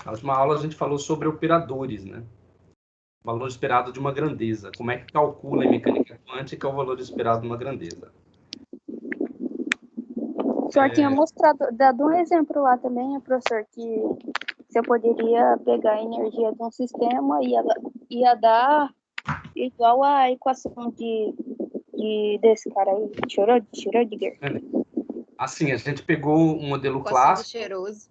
Na última aula a gente falou sobre operadores, né? O valor esperado de uma grandeza. Como é que calcula em mecânica quântica o valor esperado de uma grandeza? O senhor tinha dado um exemplo lá também, né, professor, que você poderia pegar a energia de um sistema e ela ia dar igual a equação desse cara aí, Schrödinger. Assim, a gente pegou um modelo Equação do clássico. cheiroso.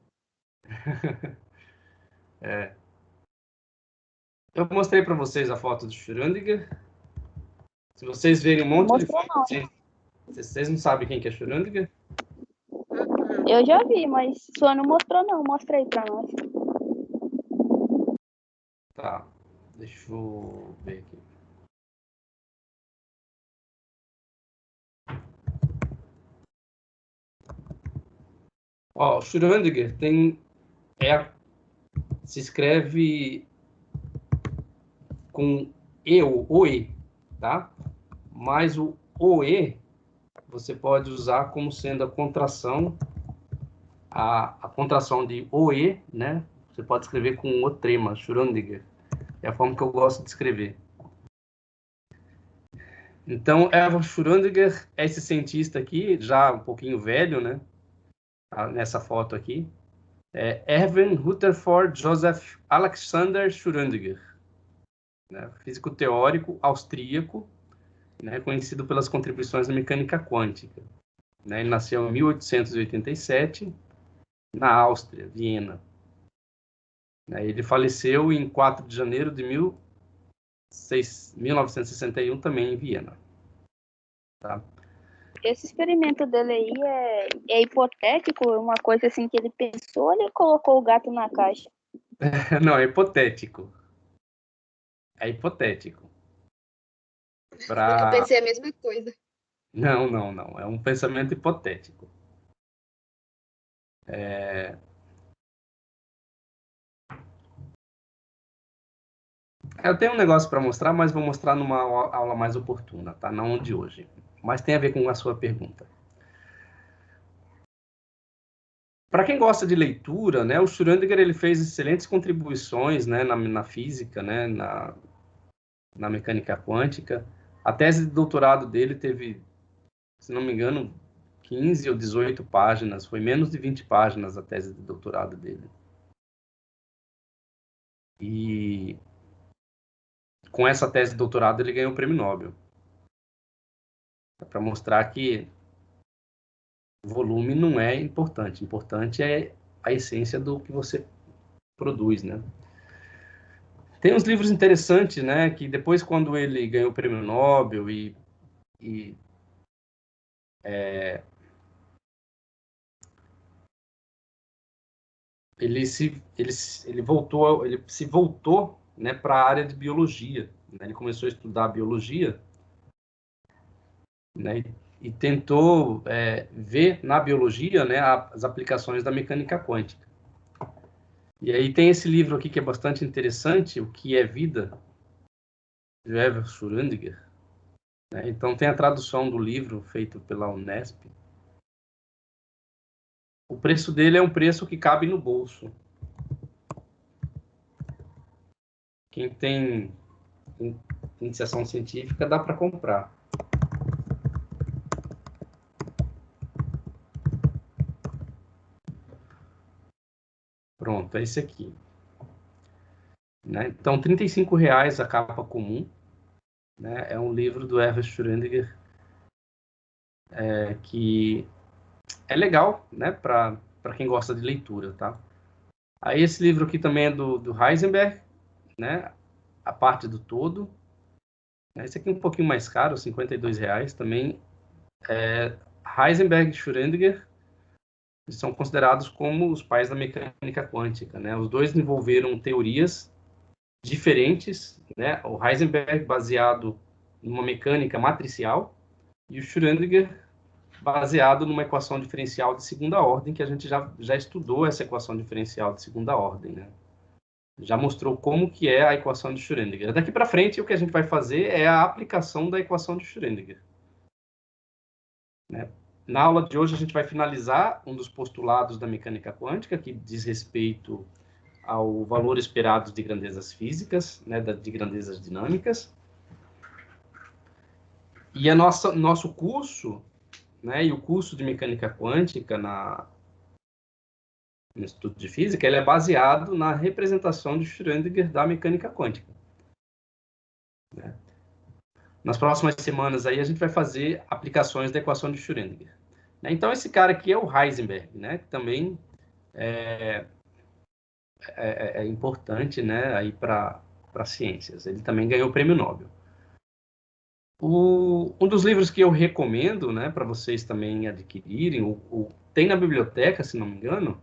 Eu mostrei para vocês a foto do Schrödinger. Se vocês verem um monte de fotos, vocês não sabem quem que é Schrödinger? Eu já vi, mas o senhor não mostrou não. Mostra aí para nós. Tá, deixa eu ver aqui. Ó, Schrödinger se escreve com OE, tá? Mas o OE você pode usar como sendo a contração, a contração de OE, né? Você pode escrever com o trema, Schrödinger. É a forma que eu gosto de escrever. Então, Erwin Schrödinger é esse cientista aqui, já um pouquinho velho, né? Nessa foto aqui. É Erwin Rutherford Joseph Alexander Schrödinger, né? Físico teórico austríaco, né? Conhecido pelas contribuições na mecânica quântica. Né? Ele nasceu em 1887, na Áustria, Viena. Ele faleceu em 4 de janeiro de 1961, também em Viena. Tá? Esse experimento dele aí é hipotético? Uma coisa assim que ele pensou ou ele colocou o gato na caixa? Não, é hipotético. É hipotético. Eu pensei a mesma coisa. Não. É um pensamento hipotético. Eu tenho um negócio para mostrar, mas vou mostrar numa aula mais oportuna, tá? Não de hoje. Mas tem a ver com a sua pergunta. Para quem gosta de leitura, né, o Schrödinger ele fez excelentes contribuições, né, na física, né, na mecânica quântica. A tese de doutorado dele teve, se não me engano, 15 ou 18 páginas. Foi menos de 20 páginas a tese de doutorado dele. E com essa tese de doutorado ele ganhou o prêmio Nobel. Para mostrar que o volume não é importante. Importante é a essência do que você produz, né? Tem uns livros interessantes, né? Que depois, quando ele ganhou o prêmio Nobel ele se voltou, né, para a área de biologia, né? Ele começou a estudar biologia, né? E tentou ver na biologia, né, as aplicações da mecânica quântica. E aí tem esse livro aqui que é bastante interessante, O que é Vida, de Erwin Schrödinger. Né? Então tem a tradução do livro feito pela Unesp. O preço dele é um preço que cabe no bolso. Quem tem iniciação científica dá para comprar. Pronto, é esse aqui. Né? Então, R$ 35,00 a capa comum. Né? É um livro do Erwin Schrödinger que é legal, né? Para quem gosta de leitura, tá? Aí esse livro aqui também é do Heisenberg, né? A parte do todo. Esse aqui é um pouquinho mais caro, R$ 52,00 também. Heisenberg e Schrödinger são considerados como os pais da mecânica quântica, né? Os dois desenvolveram teorias diferentes, né? O Heisenberg baseado numa mecânica matricial e o Schrödinger baseado numa equação diferencial de segunda ordem, que a gente já estudou essa equação diferencial de segunda ordem, né? Já mostrou como que é a equação de Schrödinger. Daqui para frente, o que a gente vai fazer é a aplicação da equação de Schrödinger. Né? Na aula de hoje, a gente vai finalizar um dos postulados da mecânica quântica, que diz respeito ao valor esperado de grandezas físicas, né, de grandezas dinâmicas. E nosso curso, né, e o curso de mecânica quântica no Instituto de Física, ele é baseado na representação de Schrödinger da mecânica quântica. Né? Nas próximas semanas aí a gente vai fazer aplicações da equação de Schrödinger. Né? Então esse cara aqui é o Heisenberg, né, que também é importante, né, aí para ciências. Ele também ganhou o prêmio Nobel. Um dos livros que eu recomendo, né, para vocês também adquirirem, tem na biblioteca, se não me engano,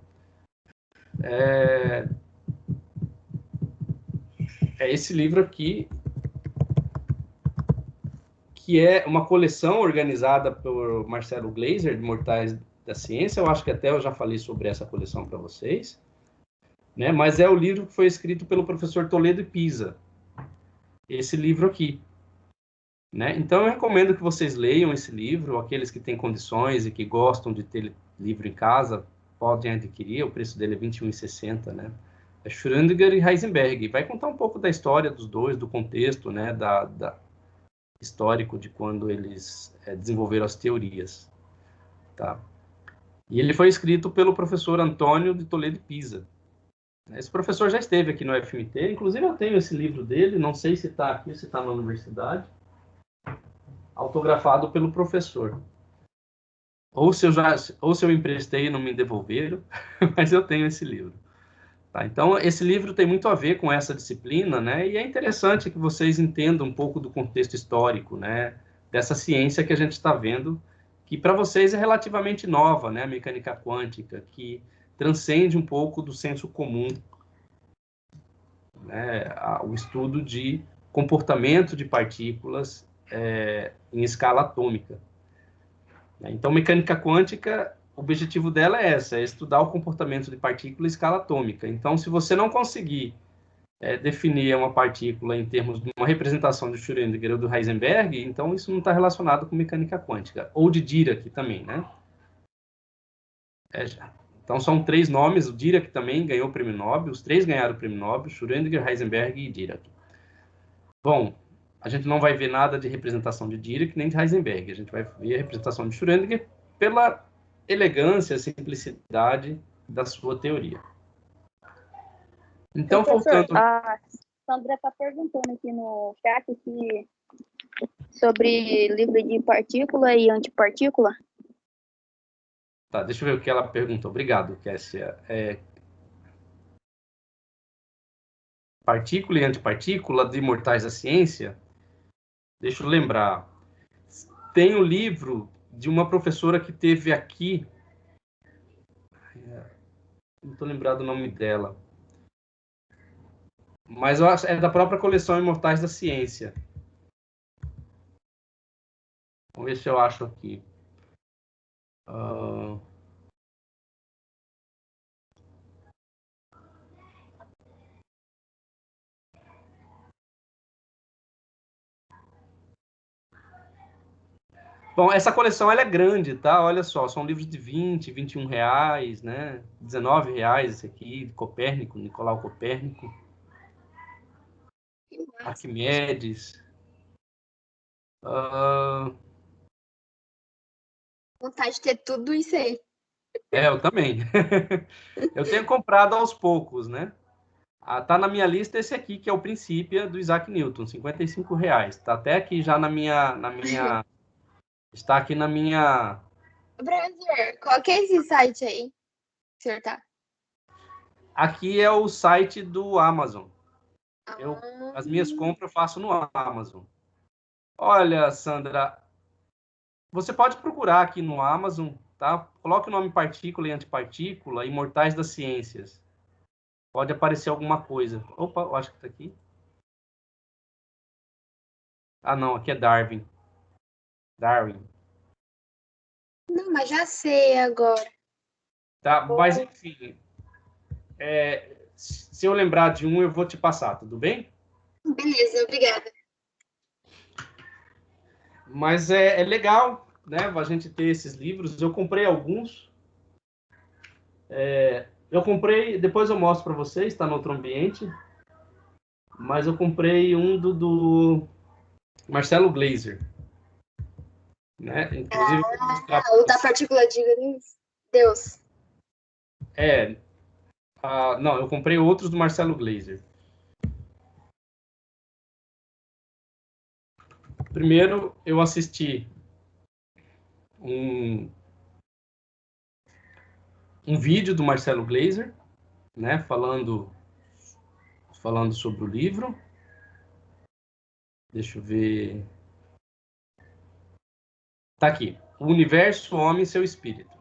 é esse livro aqui, que é uma coleção organizada por Marcelo Gleiser, de Mortais da Ciência. Eu acho que até eu já falei sobre essa coleção para vocês. Né? Mas é o livro que foi escrito pelo professor Toledo e Pisa. Esse livro aqui. Né? Então, eu recomendo que vocês leiam esse livro. Aqueles que têm condições e que gostam de ter livro em casa, podem adquirir. O preço dele é R$ 21,60, né? É Schrödinger e Heisenberg. Vai contar um pouco da história dos dois, do contexto, né? Histórico de quando eles desenvolveram as teorias. Tá? E ele foi escrito pelo professor Antônio de Toledo e Pisa. Esse professor já esteve aqui no FMT, inclusive eu tenho esse livro dele, não sei se está aqui, se está na universidade, autografado pelo professor. Ou se eu emprestei e não me devolveram, mas eu tenho esse livro. Tá? Então, esse livro tem muito a ver com essa disciplina, né? E é interessante que vocês entendam um pouco do contexto histórico, né? Dessa ciência que a gente está vendo, que para vocês é relativamente nova, né? A mecânica quântica, que transcende um pouco do senso comum, né? O estudo de comportamento de partículas em escala atômica. Então, mecânica quântica, o objetivo dela é estudar o comportamento de partícula em escala atômica. Então, se você não conseguir definir uma partícula em termos de uma representação de Schrödinger ou do Heisenberg, então isso não está relacionado com mecânica quântica. Ou de Dirac também, né? Então, são 3 nomes. O Dirac também ganhou o prêmio Nobel. Os 3 ganharam o prêmio Nobel: Schrödinger, Heisenberg e Dirac. Bom, a gente não vai ver nada de representação de Dirac nem de Heisenberg. A gente vai ver a representação de Schrödinger pela elegância, simplicidade da sua teoria. Então, Professor, voltando... a Sandra está perguntando aqui no chat sobre livro de partícula e antipartícula. Tá, deixa eu ver o que ela perguntou. Obrigado, Kessia. Partícula e antipartícula de Mortais da Ciência. Deixa eu lembrar. Tem um livro de uma professora que teve aqui. Não estou lembrado o nome dela. Mas eu acho, é da própria coleção Imortais da Ciência. Vamos ver se eu acho aqui. Bom, essa coleção ela é grande, tá? Olha só, são livros de 20, 21 reais, né? 19 reais esse aqui, de Copérnico, Nicolau Copérnico. Arquimedes. Vontade de ter tudo isso aí. Eu também. Eu tenho comprado aos poucos, né? Tá na minha lista esse aqui, que é o Princípio do Isaac Newton, R$ 55. Tá até aqui já na minha... Está aqui na minha... Professor, qual que é esse site aí? O senhor tá? Aqui é o site do Amazon. As minhas compras eu faço no Amazon. Olha, Sandra, você pode procurar aqui no Amazon, tá? Coloque o nome partícula e antipartícula, Imortais das Ciências. Pode aparecer alguma coisa. Opa, eu acho que está aqui. Ah, não, aqui é Darwin. Darwin. Não, mas já sei agora. Tá, mas enfim, se eu lembrar de um, eu vou te passar, tudo bem? Beleza, obrigada. Mas é legal, né, a gente ter esses livros. Eu comprei alguns. Eu comprei, depois eu mostro para vocês, está no outro ambiente, mas eu comprei um do Marcelo Glazer, né? Inclusive, o da partícula de Deus. Não, eu comprei outros do Marcelo Glazer. Primeiro, eu assisti um vídeo do Marcelo Glazer, né, falando sobre o livro. Deixa eu ver. Tá aqui. O Universo, o Homem e Seu Espírito.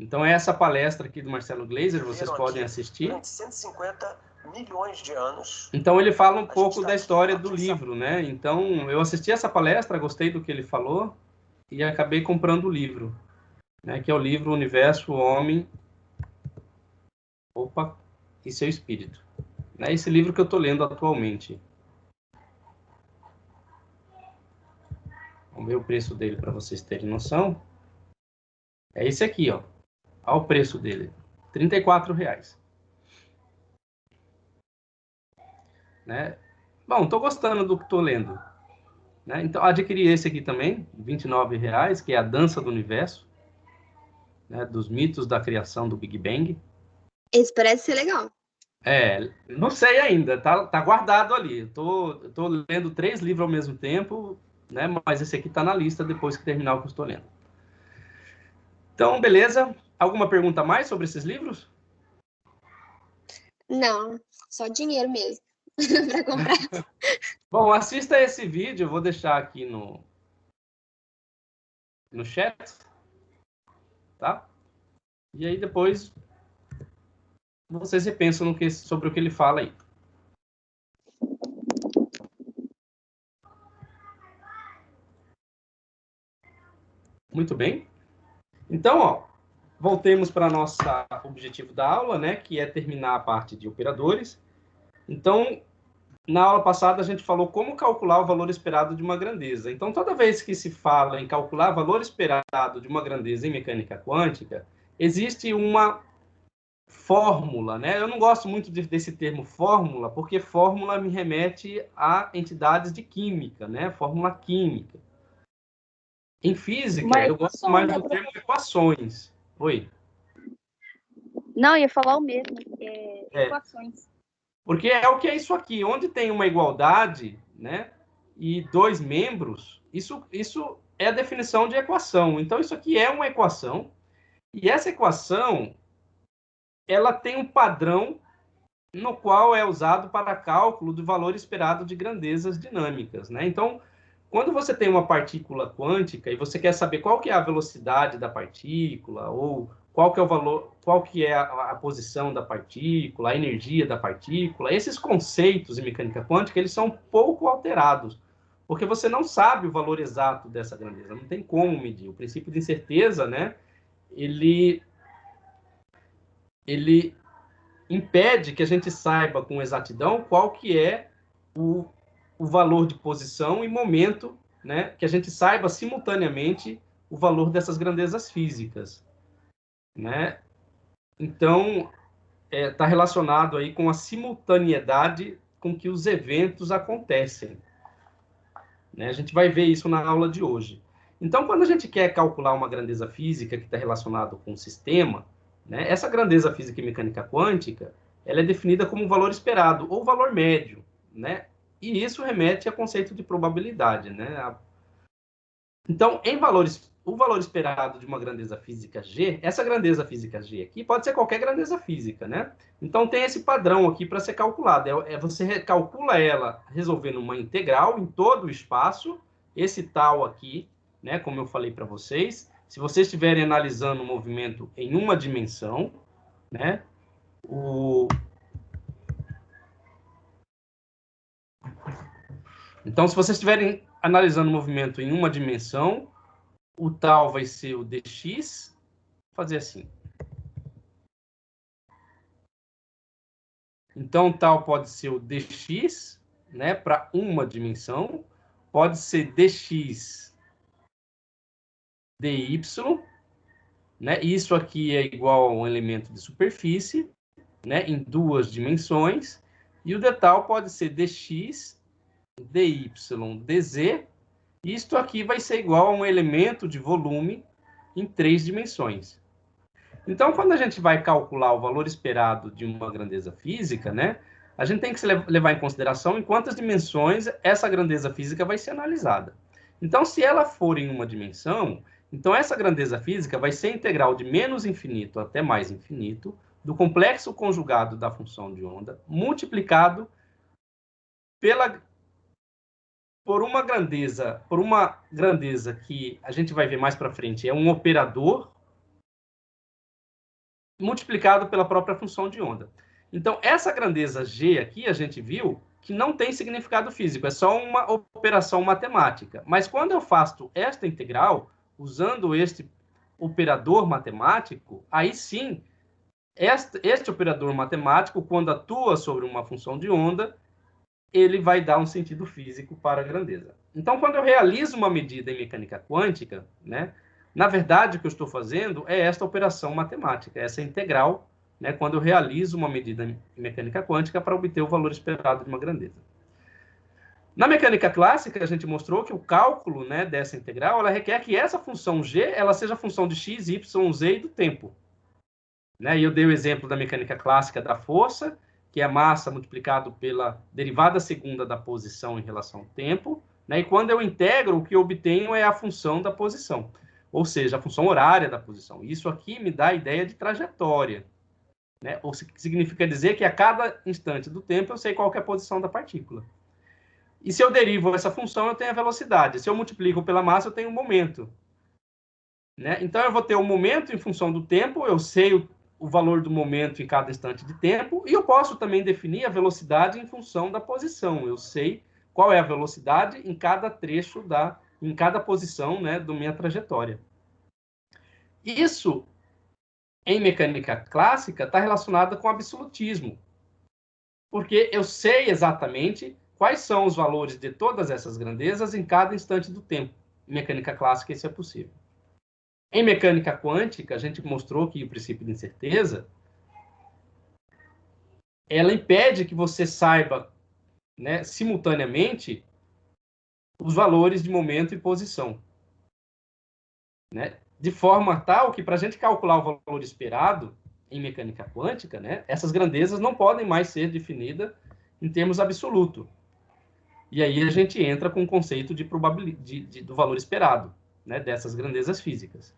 Então, é essa palestra aqui do Marcelo Glazer, vocês podem assistir. Durante 150 milhões de anos. Então, ele fala um pouco da história do livro, né? Então, eu assisti essa palestra, gostei do que ele falou e acabei comprando o livro, né? Que é o livro Universo, o Homem e Seu Espírito. É esse livro que eu estou lendo atualmente. Vamos ver o preço dele para vocês terem noção. É esse aqui, ó. Olha o preço dele. R$ 34,00. Né? Bom, estou gostando do que estou lendo. Né? Então, adquiri esse aqui também, R$ 29,00, que é A Dança do Universo, né? Dos mitos da criação do Big Bang. Esse parece ser legal. Não sei ainda, tá guardado ali. Tô lendo 3 livros ao mesmo tempo, né? Mas esse aqui tá na lista depois que terminar o que eu estou lendo. Então, beleza. Alguma pergunta mais sobre esses livros? Não, só dinheiro mesmo para comprar. Bom, assista esse vídeo, eu vou deixar aqui no chat, tá? E aí depois vocês repensam sobre o que ele fala aí. Muito bem. Então, ó, voltemos para nosso objetivo da aula, né? Que é terminar a parte de operadores. Então, na aula passada, a gente falou como calcular o valor esperado de uma grandeza. Então, toda vez que se fala em calcular valor esperado de uma grandeza em mecânica quântica, existe uma fórmula, né? Eu não gosto muito desse termo fórmula, porque fórmula me remete a entidades de química, né? Fórmula química. Em física, eu gosto mais do termo equações. Oi? Não, eu ia falar o mesmo. Equações. Porque é o que é isso aqui, onde tem uma igualdade, né, e 2 membros, isso é a definição de equação. Então, isso aqui é uma equação, e essa equação, ela tem um padrão no qual é usado para cálculo do valor esperado de grandezas dinâmicas, né? Então, quando você tem uma partícula quântica e você quer saber qual que é a velocidade da partícula, ou qual que é o valor, qual que é a posição da partícula, a energia da partícula, esses conceitos em mecânica quântica, eles são pouco alterados, porque você não sabe o valor exato dessa grandeza, não tem como medir. O princípio de incerteza, né, ele impede que a gente saiba com exatidão qual que é o valor de posição e momento, né, que a gente saiba simultaneamente o valor dessas grandezas físicas, né? Então, está relacionado aí com a simultaneidade com que os eventos acontecem, né? A gente vai ver isso na aula de hoje. Então, quando a gente quer calcular uma grandeza física que está relacionada com o sistema, né, essa grandeza física e mecânica quântica, ela é definida como um valor esperado ou valor médio, né? E isso remete a conceito de probabilidade, né? Então, o valor esperado de uma grandeza física G, essa grandeza física G aqui pode ser qualquer grandeza física, né? Então, tem esse padrão aqui para ser calculado. Você calcula ela resolvendo uma integral em todo o espaço, esse tal aqui, né? Como eu falei para vocês. Se vocês estiverem analisando o movimento em uma dimensão, né? Então, se vocês estiverem analisando o movimento em uma dimensão, o tal vai ser o dx, vou fazer assim. Então, o tal pode ser o dx, né, para uma dimensão, pode ser dx dy, né? Isso aqui é igual a um elemento de superfície, né, em 2 dimensões, e o detal pode ser dx, dy, dz, e isto aqui vai ser igual a um elemento de volume em 3 dimensões. Então, quando a gente vai calcular o valor esperado de uma grandeza física, né, a gente tem que levar em consideração em quantas dimensões essa grandeza física vai ser analisada. Então, se ela for em uma dimensão, então essa grandeza física vai ser integral de menos infinito até mais infinito, do complexo conjugado da função de onda, multiplicado por uma grandeza que a gente vai ver mais para frente, é um operador multiplicado pela própria função de onda. Então, essa grandeza G aqui, a gente viu que não tem significado físico, é só uma operação matemática. Mas quando eu faço esta integral, usando este operador matemático, aí sim, este operador matemático, quando atua sobre uma função de onda, ele vai dar um sentido físico para a grandeza. Então, quando eu realizo uma medida em mecânica quântica, né, na verdade, o que eu estou fazendo é esta operação matemática, essa integral, né, quando eu realizo uma medida em mecânica quântica para obter o valor esperado de uma grandeza. Na mecânica clássica, a gente mostrou que o cálculo, né, dessa integral, ela requer que essa função g ela seja função de x, y, z e do tempo. Né? E eu dei o exemplo da mecânica clássica da força, que é a massa multiplicado pela derivada segunda da posição em relação ao tempo. Né? E quando eu integro, o que eu obtenho é a função da posição, ou seja, a função horária da posição. Isso aqui me dá a ideia de trajetória. Né? Ou significa dizer que a cada instante do tempo eu sei qual que é a posição da partícula. E se eu derivo essa função, eu tenho a velocidade. Se eu multiplico pela massa, eu tenho o momento. Né? Então, eu vou ter o momento em função do tempo, eu sei o valor do momento em cada instante de tempo, e eu posso também definir a velocidade em função da posição. Eu sei qual é a velocidade em cada trecho, em cada posição, né, da minha trajetória. Isso, em mecânica clássica, está relacionado com absolutismo, porque eu sei exatamente quais são os valores de todas essas grandezas em cada instante do tempo. Em mecânica clássica, isso é possível. Em mecânica quântica, a gente mostrou que o princípio de incerteza, ela impede que você saiba, né, simultaneamente os valores de momento e posição. Né? De forma tal que, para a gente calcular o valor esperado em mecânica quântica, né, essas grandezas não podem mais ser definidas em termos absolutos. E aí a gente entra com o conceito de probabilidade do valor esperado, né, dessas grandezas físicas.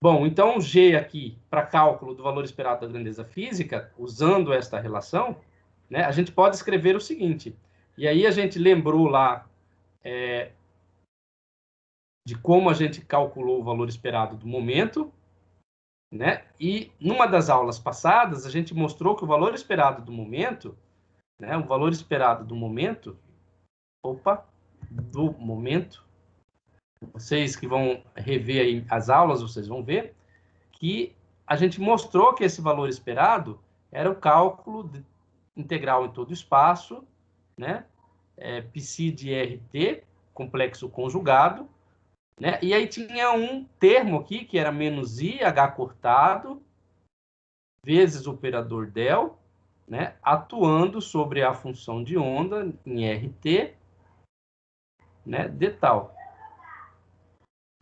Bom, então G aqui, para cálculo do valor esperado da grandeza física, usando esta relação, né, a gente pode escrever o seguinte, e aí a gente lembrou lá de como a gente calculou o valor esperado do momento, né, e numa das aulas passadas a gente mostrou que o valor esperado do momento, né, o valor esperado do momento, vocês que vão rever aí as aulas, vocês vão ver que a gente mostrou que esse valor esperado era o cálculo integral em todo o espaço, né? Psi de RT, complexo conjugado, né? E aí tinha um termo aqui, que era menos I, H cortado, vezes o operador del, né? Atuando sobre a função de onda em RT, né? De tal.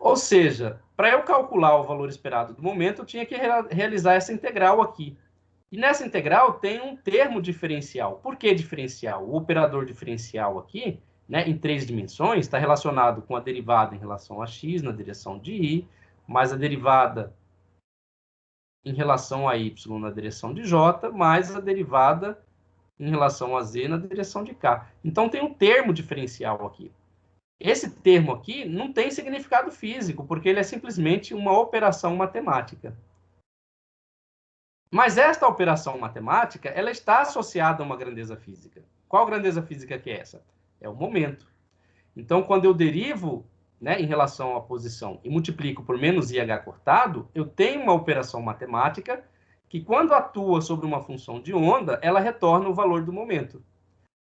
Ou seja, para eu calcular o valor esperado do momento, eu tinha que realizar essa integral aqui. E nessa integral tem um termo diferencial. Por que diferencial? O operador diferencial aqui, né, em 3 dimensões, está relacionado com a derivada em relação a x na direção de y, mais a derivada em relação a y na direção de j, mais a derivada em relação a z na direção de k. Então tem um termo diferencial aqui. Esse termo aqui não tem significado físico, porque ele é simplesmente uma operação matemática. Mas esta operação matemática, ela está associada a uma grandeza física. Qual grandeza física que é essa? É o momento. Então, quando eu derivo, né, em relação à posição e multiplico por menos IH cortado, eu tenho uma operação matemática que, quando atua sobre uma função de onda, ela retorna o valor do momento.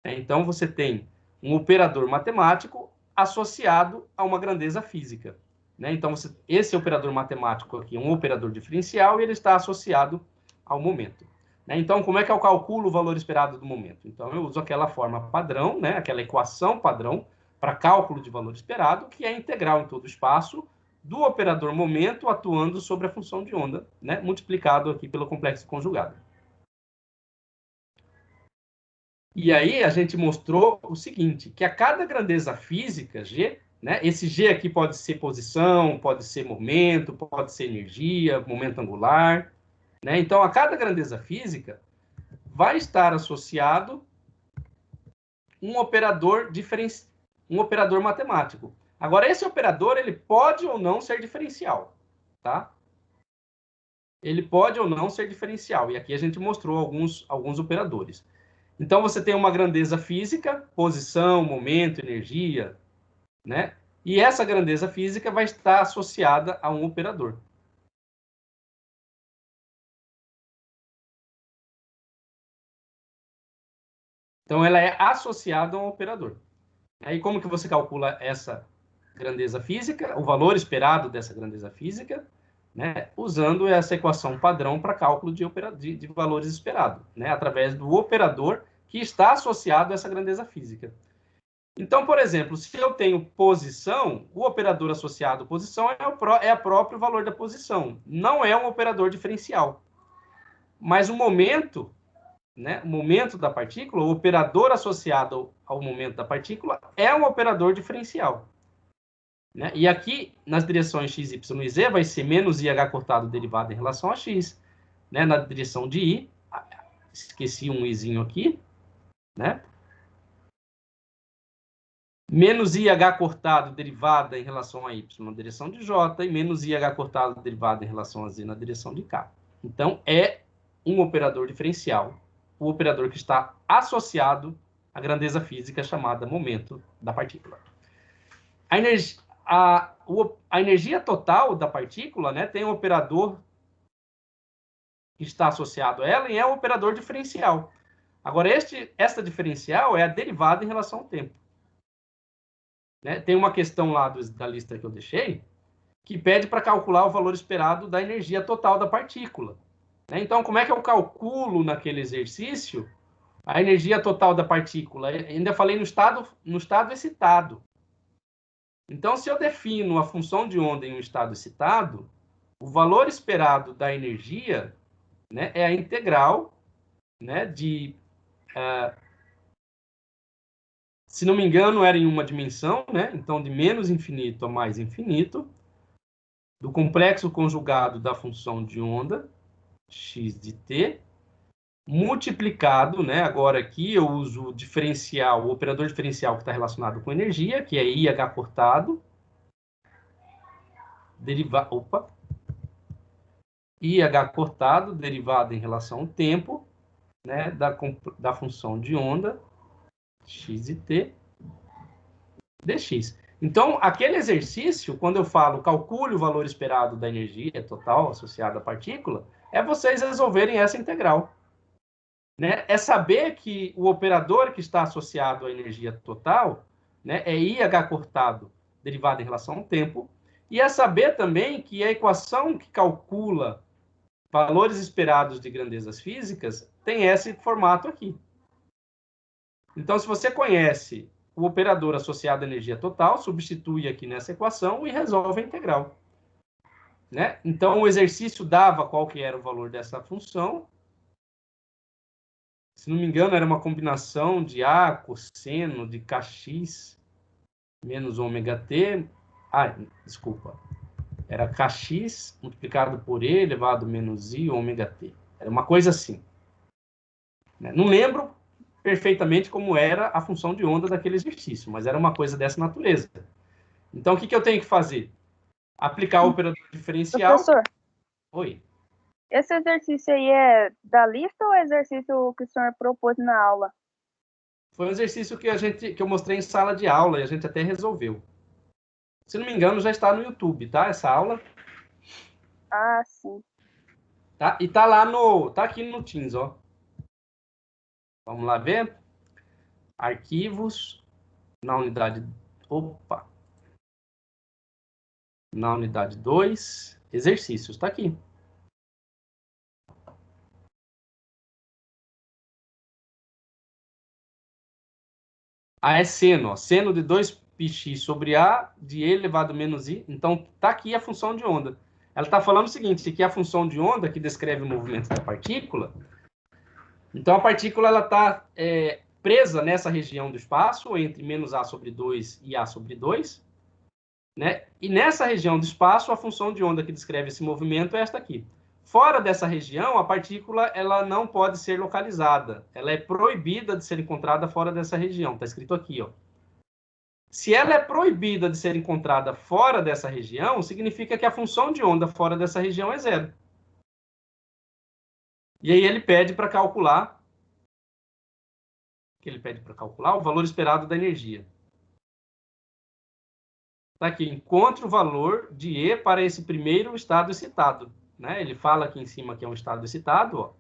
Então, você tem um operador matemático associado a uma grandeza física. né? Então, esse operador matemático aqui é um operador diferencial e ele está associado ao momento, né? Então, como é que eu calculo o valor esperado do momento? Então, eu uso aquela forma padrão, né? Aquela equação padrão para cálculo de valor esperado, que é integral em todo o espaço do operador momento atuando sobre a função de onda, né? Multiplicado aqui pelo complexo conjugado. E aí a gente mostrou o seguinte, que a cada grandeza física, G, né, esse G aqui pode ser posição, pode ser momento, pode ser energia, momento angular, né? Então, a cada grandeza física vai estar associado um operador matemático. Agora, esse operador, ele pode ou não ser diferencial, tá? Ele pode ou não ser diferencial. E aqui a gente mostrou alguns operadores. Então, você tem uma grandeza física, posição, momento, energia, né? E essa grandeza física vai estar associada a um operador. Então, ela é associada a um operador. Aí, como que você calcula essa grandeza física, o valor esperado dessa grandeza física, né? Usando essa equação padrão para cálculo de valores esperados, né? Através do operador que está associado a essa grandeza física. Então, por exemplo, se eu tenho posição, o operador associado à posição é o próprio valor da posição. Não é um operador diferencial. Mas o momento, né, o momento da partícula, o operador associado ao momento da partícula é um operador diferencial. Né? E aqui, nas direções x, y e z, vai ser menos IH cortado derivado em relação a x. Né? Na direção de i, esqueci um izinho aqui, né? Menos IH cortado derivada em relação a y na direção de j e menos IH cortado derivada em relação a z na direção de k. Então, é um operador diferencial, o operador que está associado à grandeza física chamada momento da partícula. A energia total da partícula, né, tem um operador que está associado a ela e é um operador diferencial. Agora, esta diferencial é a derivada em relação ao tempo. Né? Tem uma questão lá da lista que eu deixei, que pede para calcular o valor esperado da energia total da partícula. Né? Então, como é que eu calculo naquele exercício a energia total da partícula? Eu ainda falei no estado excitado. Então, se eu defino a função de onda em um estado excitado, o valor esperado da energia, né, é a integral, né, se não me engano, era em uma dimensão, né? Então, de menos infinito a mais infinito, do complexo conjugado da função de onda, x de t, multiplicado, né? Agora aqui eu uso o diferencial, o operador diferencial que está relacionado com energia, que é IH cortado, IH cortado, derivado em relação ao tempo, né? Da função de onda, x de t, dx. Então, aquele exercício, quando eu falo calcule o valor esperado da energia total associada à partícula, é vocês resolverem essa integral. Né? É saber que o operador que está associado à energia total, né, é IH cortado derivado em relação ao tempo, e é saber também que a equação que calcula valores esperados de grandezas físicas tem esse formato aqui. Então, se você conhece o operador associado à energia total, substitui aqui nessa equação e resolve a integral. Né? Então, o exercício dava qual que era o valor dessa função. Se não me engano, era uma combinação de A, cosseno, de kx menos ômega t. Desculpa. Era kx multiplicado por E elevado a menos I ômega t. Era uma coisa assim. Né? Não lembro perfeitamente como era a função de onda daquele exercício, mas era uma coisa dessa natureza. Então, o que eu tenho que fazer? Aplicar o operador diferencial. Professor. Oi. Esse exercício aí é da lista ou é exercício que o senhor propôs na aula? Foi um exercício que eu mostrei em sala de aula e a gente até resolveu. Se não me engano, já está no YouTube, tá? Essa aula. Ah, sim. Tá? E tá aqui no Teams, ó. Vamos lá ver. Arquivos na unidade. Opa. na unidade 2, exercícios, está aqui. A é seno, ó, seno de 2πx sobre A de E elevado a menos I. Então, está aqui a função de onda. Ela está falando o seguinte, que a função de onda, que descreve o movimento da partícula, então a partícula está presa nessa região do espaço, entre menos A sobre 2 e A sobre 2, né? E nessa região do espaço, a função de onda que descreve esse movimento é esta aqui. Fora dessa região, a partícula ela não pode ser localizada. Ela é proibida de ser encontrada fora dessa região. Está escrito aqui, ó. Se ela é proibida de ser encontrada fora dessa região, significa que a função de onda fora dessa região é zero. E aí ele pede para calcular, o valor esperado da energia. Está aqui, encontre o valor de E para esse primeiro estado excitado. Né? Ele fala aqui em cima que é um estado excitado, ó.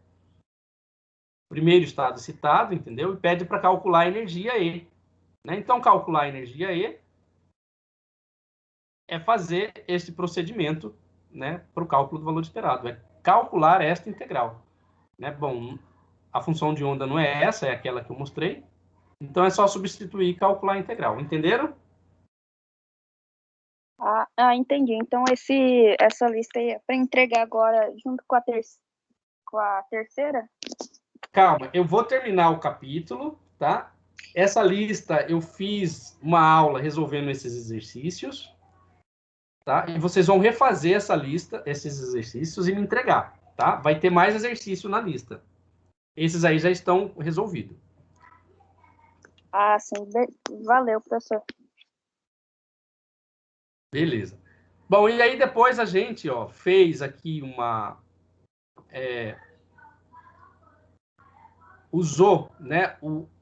Primeiro estado excitado, entendeu? E pede para calcular a energia E. Né? Então, calcular a energia E é fazer este procedimento, né, para o cálculo do valor esperado. É calcular esta integral. Né? Bom, a função de onda não é essa, é aquela que eu mostrei. Então, é só substituir e calcular a integral. Entenderam? Entendi. Então, essa lista aí é para entregar agora junto com a terceira? Calma, eu vou terminar o capítulo, tá? Essa lista, eu fiz uma aula resolvendo esses exercícios, tá? E vocês vão refazer essa lista, esses exercícios, e me entregar, tá? Vai ter mais exercício na lista. Esses aí já estão resolvidos. Sim. Valeu, professor. Beleza. Bom, e aí depois a gente, ó, fez aqui usou, né,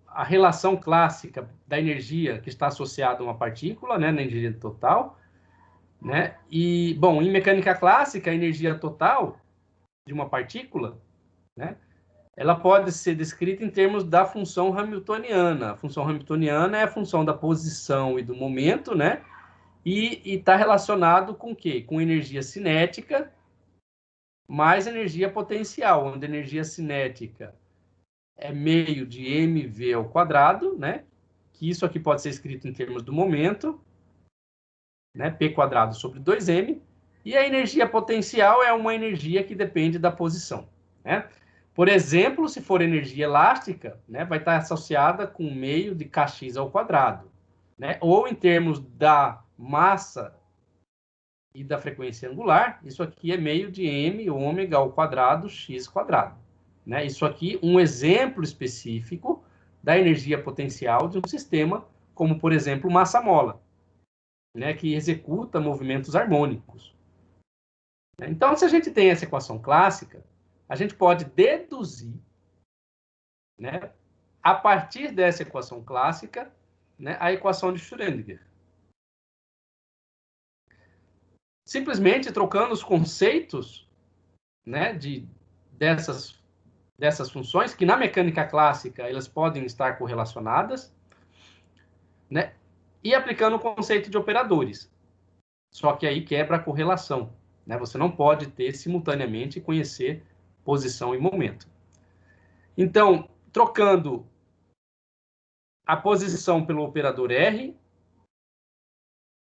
a relação clássica da energia que está associada a uma partícula, né, na energia total, né? E, bom, em mecânica clássica, a energia total de uma partícula, né, ela pode ser descrita em termos da função hamiltoniana. A função hamiltoniana é a função da posição e do momento, né? E está relacionado com o quê? Com energia cinética mais energia potencial, onde a energia cinética é meio de mv ao quadrado, né? Que isso aqui pode ser escrito em termos do momento, né? P quadrado sobre 2m. E a energia potencial é uma energia que depende da posição, né? Por exemplo, se for energia elástica, né, vai estar associada com meio de kx ao quadrado, né? Ou em termos da massa e da frequência angular, isso aqui é meio de m ômega ao quadrado x quadrado. Né? Isso aqui, um exemplo específico da energia potencial de um sistema, como, por exemplo, massa-mola, né? Que executa movimentos harmônicos. Então, se a gente tem essa equação clássica, a gente pode deduzir, né, a partir dessa equação clássica, né, a equação de Schrödinger. Simplesmente trocando os conceitos, né, dessas funções, que na mecânica clássica elas podem estar correlacionadas, né, e aplicando o conceito de operadores. Só que aí quebra a correlação. Né? Você não pode ter simultaneamente conhecer posição e momento. Então, trocando a posição pelo operador R,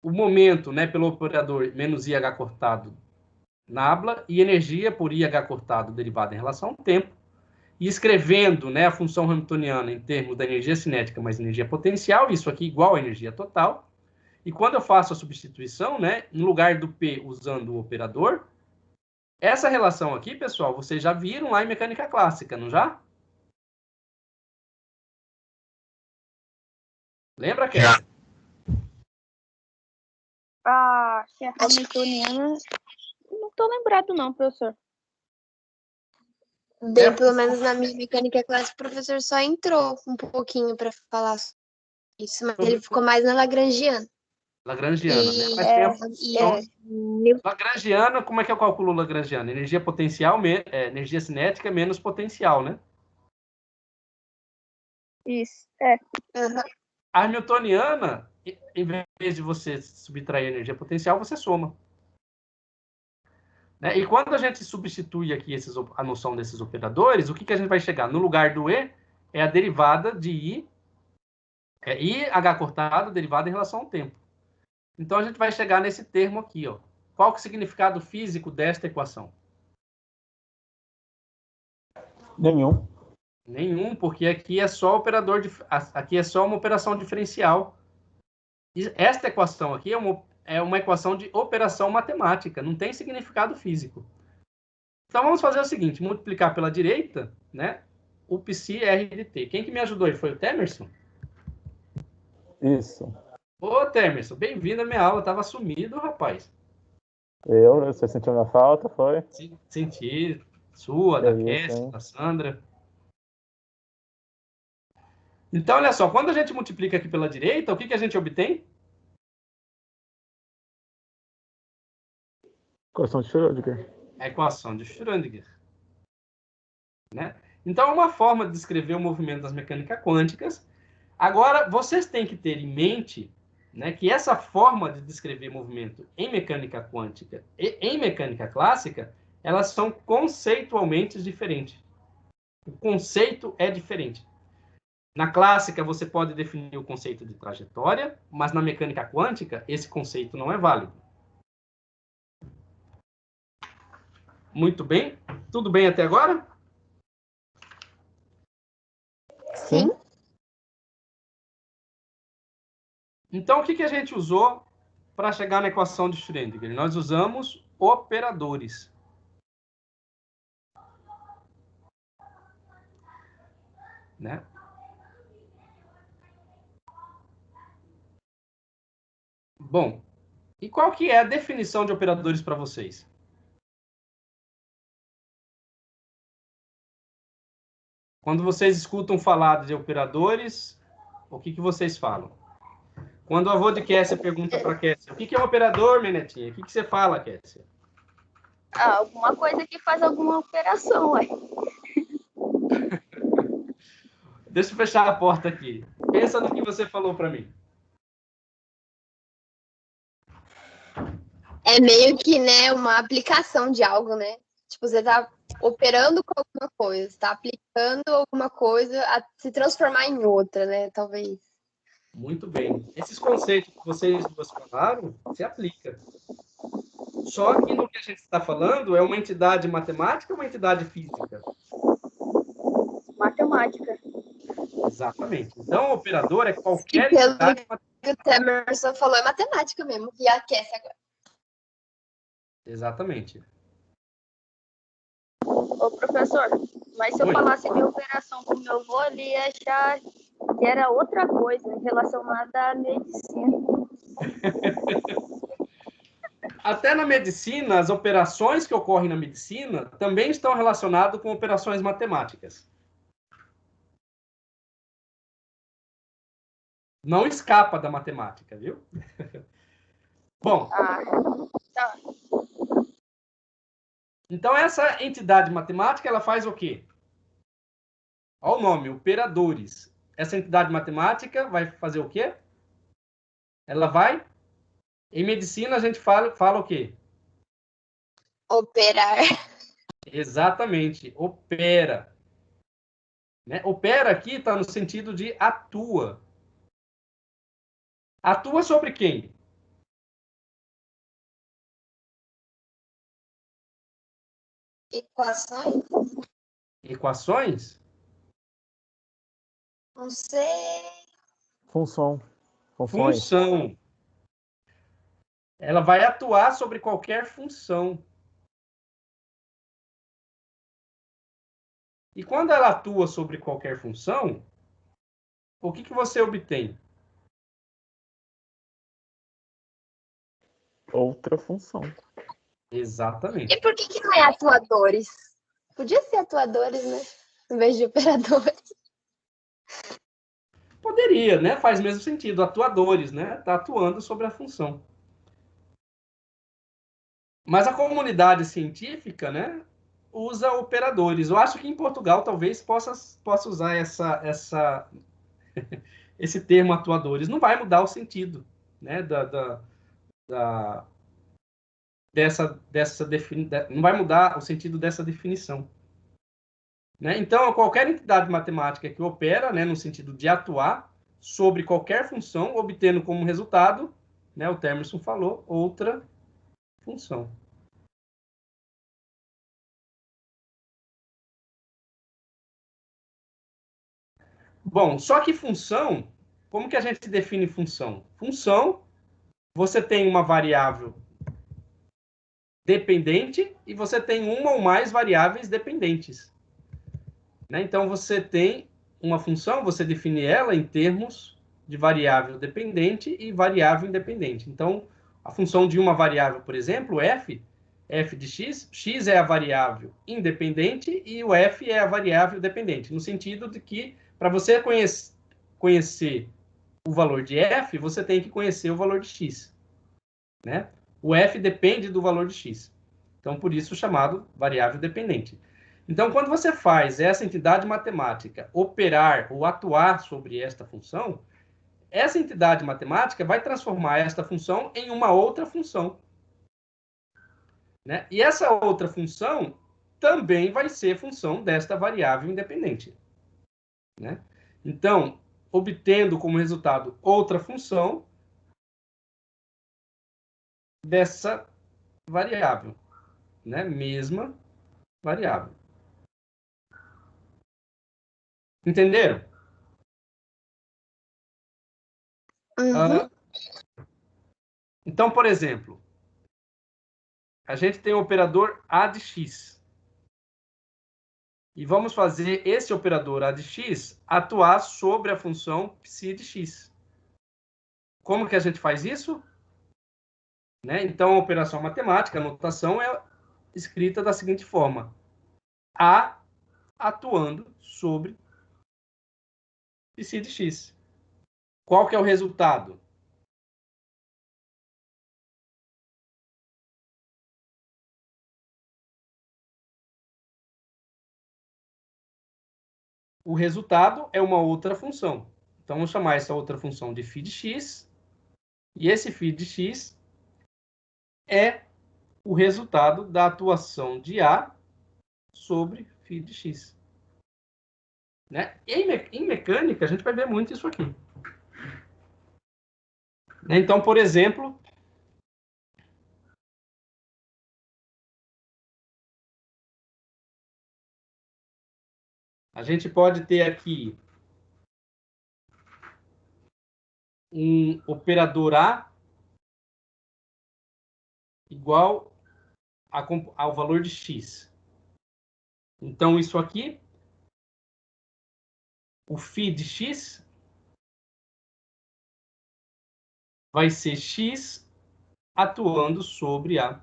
o momento, né, pelo operador menos IH cortado nabla, e energia por IH cortado derivada em relação ao tempo, e escrevendo, né, a função hamiltoniana em termos da energia cinética mais energia potencial, isso aqui igual à energia total. E quando eu faço a substituição, né, no lugar do P usando o operador, essa relação aqui, pessoal, vocês já viram lá em mecânica clássica, não já? Lembra, Kézia? Que é hamiltoniana, não estou lembrado não, professor. Bem, pelo menos na minha mecânica clássica, o professor só entrou um pouquinho para falar isso, mas ele ficou mais na Lagrangiana. Lagrangiana, né? Mas tem a função... Lagrangiana, como é que eu calculo Lagrangiana? Energia potencial, energia cinética menos potencial, né? Isso, Uhum. A hamiltoniana, em vez de você subtrair energia potencial, você soma. Né? E quando a gente substitui aqui a noção desses operadores, o que a gente vai chegar? No lugar do E, é a derivada de I, IH cortado, derivada em relação ao tempo. Então, a gente vai chegar nesse termo aqui, ó. Qual que é o significado físico desta equação? Nenhum. Nenhum, porque aqui é só aqui é só uma operação diferencial. E esta equação aqui é uma equação de operação matemática, não tem significado físico. Então, vamos fazer o seguinte, multiplicar pela direita, né, o psi r de t. Quem que me ajudou aí? Foi o Temerson? Isso. Ô, Temerson, bem-vindo à minha aula. Tava sumido, rapaz. Você sentiu minha falta, foi? Senti. Sua, da É isso, Cassie, hein? da Sandra. Então, olha só, quando a gente multiplica aqui pela direita, o que a gente obtém? Equação de Schrödinger. A equação de Schrödinger. Né? Então, é uma forma de descrever o movimento das mecânicas quânticas. Agora, vocês têm que ter em mente, né, que essa forma de descrever movimento em mecânica quântica e em mecânica clássica, elas são conceitualmente diferentes. O conceito é diferente. Na clássica, você pode definir o conceito de trajetória, mas na mecânica quântica, esse conceito não é válido. Muito bem. Tudo bem até agora? Sim. Então, o que a gente usou para chegar na equação de Schrödinger? Nós usamos operadores. Né? Bom, e qual que é a definição de operadores para vocês? Quando vocês escutam falar de operadores, o que vocês falam? Quando o avô de Kessia pergunta para Kessia, o que é um operador, minha netinha? O que você fala, Kessia? Alguma coisa que faz alguma operação, ué. Deixa eu fechar a porta aqui. Pensa no que você falou para mim. É meio que, né, uma aplicação de algo, né? Tipo, você tá operando com alguma coisa, tá aplicando alguma coisa a se transformar em outra, né? Talvez. Muito bem. Esses conceitos que vocês duas falaram, se aplica. Só que no que a gente está falando é uma entidade matemática ou uma entidade física? Matemática. Exatamente. Então, o operador é E qualquer pelo entidade que o Temerson falou, é matemática mesmo. E aquece agora. Exatamente. Ô, professor, mas se eu Oi. falasse de operação com meu avô, ele ia achar que era outra coisa relacionada à medicina. Até na medicina, as operações que ocorrem na medicina também estão relacionadas com operações matemáticas. Não escapa da matemática, viu? Bom, Tá. então essa entidade matemática, ela faz o quê? Olha o nome, operadores. Essa entidade matemática vai fazer o quê? Ela vai... Em medicina, a gente fala o quê? Operar. Exatamente, opera. Né? Opera aqui está no sentido de atua. Atua sobre quem? Equações? Equações? Não sei. Funções. Função. Ela vai atuar sobre qualquer função. E quando ela atua sobre qualquer função, o que você obtém? Outra função. Exatamente. E por que não é atuadores? Podia ser atuadores, né? Em vez de operadores. Poderia, né? Faz mesmo sentido. Atuadores, né? Está atuando sobre a função. Mas a comunidade científica, né, usa operadores. Eu acho que em Portugal talvez possa usar esse termo atuadores. Não vai mudar o sentido, né, não vai mudar o sentido dessa definição. Né? Então, qualquer entidade matemática que opera, né, no sentido de atuar sobre qualquer função, obtendo como resultado, né, o Temerson falou, outra função. Bom, só que função, como que a gente define função? Função, você tem uma variável dependente e você tem uma ou mais variáveis dependentes. Né? Então, você tem uma função, você define ela em termos de variável dependente e variável independente. Então, a função de uma variável, por exemplo, f de x, x é a variável independente e o f é a variável dependente, no sentido de que, para você conhecer o valor de f, você tem que conhecer o valor de x. Né? O f depende do valor de x. Então, por isso, chamado variável dependente. Então, quando você faz essa entidade matemática operar ou atuar sobre esta função, essa entidade matemática vai transformar esta função em uma outra função. Né? E essa outra função também vai ser função desta variável independente. Né? Então, obtendo como resultado outra função dessa variável. Né? Mesma variável. Entenderam? Uhum. Então, por exemplo, a gente tem o operador A de x. E vamos fazer esse operador A de x atuar sobre a função psi de x. Como que a gente faz isso? Né? Então, a operação matemática, a notação é escrita da seguinte forma. A atuando sobre psi de x. Qual que é o resultado? O resultado é uma outra função. Então, vamos chamar essa outra função de φ de x. E esse φ de x é o resultado da atuação de A sobre φ de x. Né? Em mecânica, a gente vai ver muito isso aqui. Então, por exemplo, a gente pode ter aqui um operador A igual ao valor de x. Então, isso aqui, o φ de x vai ser x atuando sobre a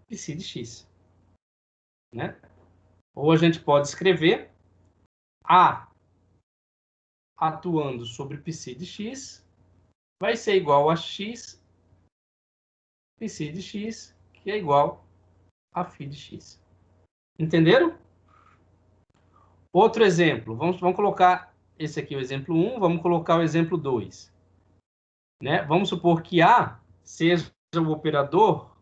psi de x. Né? Ou a gente pode escrever A atuando sobre psi de x vai ser igual a x psi de x, que é igual a φ de x. Entenderam? Outro exemplo, vamos colocar esse aqui, o exemplo 1, vamos colocar o exemplo 2. Né? Vamos supor que A seja o operador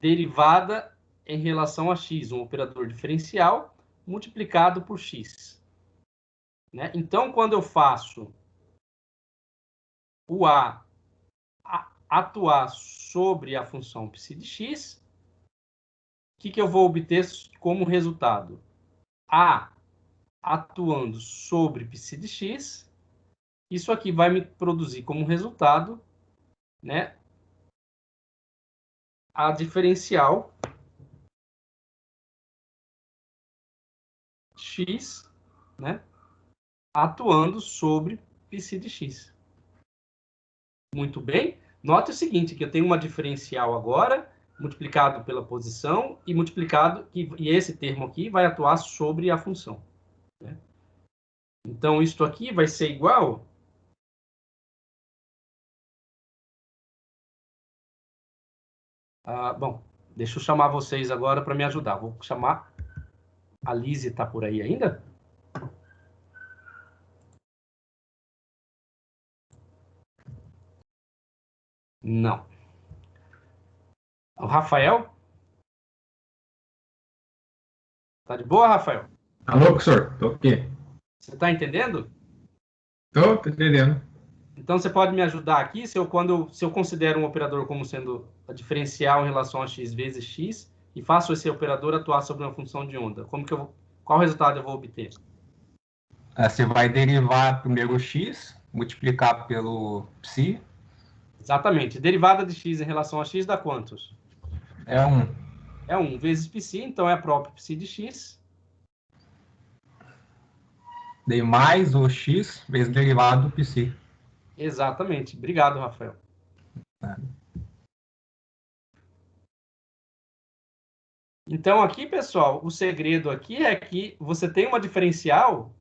derivada em relação a x, um operador diferencial multiplicado por x. Né? Então, quando eu faço o A atuar sobre a função psi de x, o que eu vou obter como resultado? A atuando sobre psi de x, isso aqui vai me produzir como resultado, né, a diferencial x, né, atuando sobre psi de x. Muito bem. Note o seguinte, que eu tenho uma diferencial agora, multiplicado pela posição, e multiplicado, e esse termo aqui vai atuar sobre a função. Né? Então, isto aqui vai ser igual a... Bom, deixa eu chamar vocês agora para me ajudar. Vou chamar... A Lise está por aí ainda? Não. O Rafael? Tá de boa, Rafael? Alô, professor? Tô aqui. Você está entendendo? Tô entendendo. Então, você pode me ajudar aqui se eu considero um operador como sendo a diferencial em relação a x vezes x e faço esse operador atuar sobre uma função de onda. Qual resultado eu vou obter? Você vai derivar primeiro o x, multiplicar pelo psi, Exatamente. Derivada de x em relação a x dá quantos? é 1. É 1 vezes π, então é a própria π de x. Daí mais o x vezes derivado do psi. Exatamente. Obrigado, Rafael. Então, aqui, pessoal, o segredo aqui é que você tem uma diferencial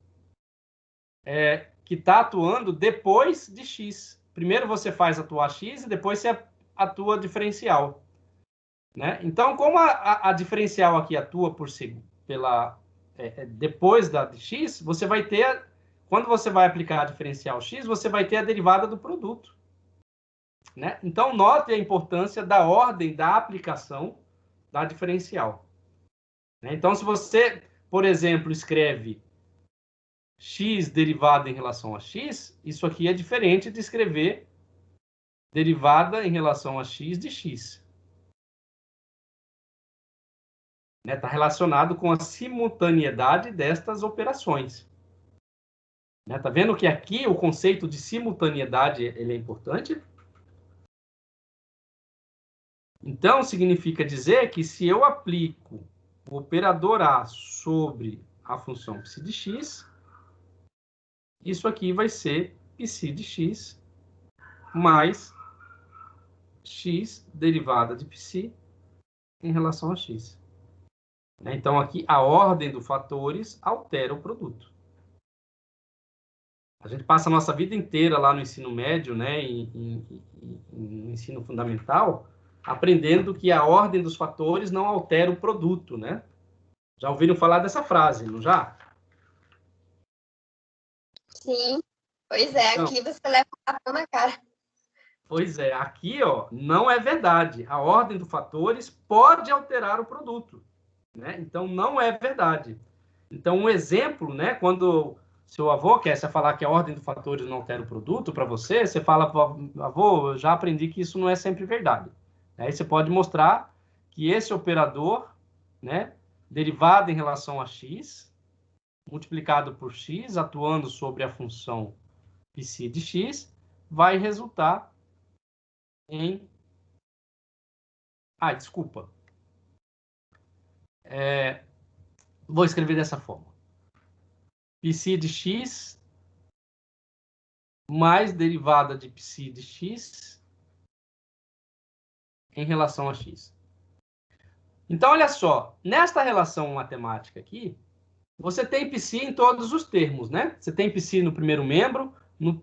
que está atuando depois de x. Primeiro você faz atuar x e depois você atua diferencial. Né? Então, como a diferencial aqui atua depois de x, você vai ter, quando você vai aplicar a diferencial x, você vai ter a derivada do produto. Né? Então, note a importância da ordem da aplicação da diferencial. Né? Então, se você, por exemplo, escreve x derivada em relação a x, isso aqui é diferente de escrever derivada em relação a x de x. Está relacionado com a simultaneidade destas operações. Está vendo que aqui o conceito de simultaneidade ele é importante? Então, significa dizer que se eu aplico o operador A sobre a função π de x, isso aqui vai ser π de x mais x derivada de π em relação a x. Então, aqui, a ordem dos fatores altera o produto. A gente passa a nossa vida inteira lá no ensino médio, né, em ensino fundamental, aprendendo que a ordem dos fatores não altera o produto, né? Já ouviram falar dessa frase, não já? Sim. Pois é, Então, aqui você leva um tapão na cara. pois é, aqui, ó, não é verdade. A ordem dos fatores pode alterar o produto, né? Então, não é verdade. Então, um exemplo, né, quando seu avô quer você falar que a ordem dos fatores não altera o produto para você, você fala, avô, eu já aprendi que isso não é sempre verdade. Aí você pode mostrar que esse operador, né, derivado em relação a x, multiplicado por x, atuando sobre a função π de x, vai resultar em... Ah, desculpa. Vou escrever dessa forma. π de x mais derivada de π de x em relação a x. Então, olha só, nesta relação matemática aqui, você tem π em todos os termos, né? Você tem π no primeiro membro, no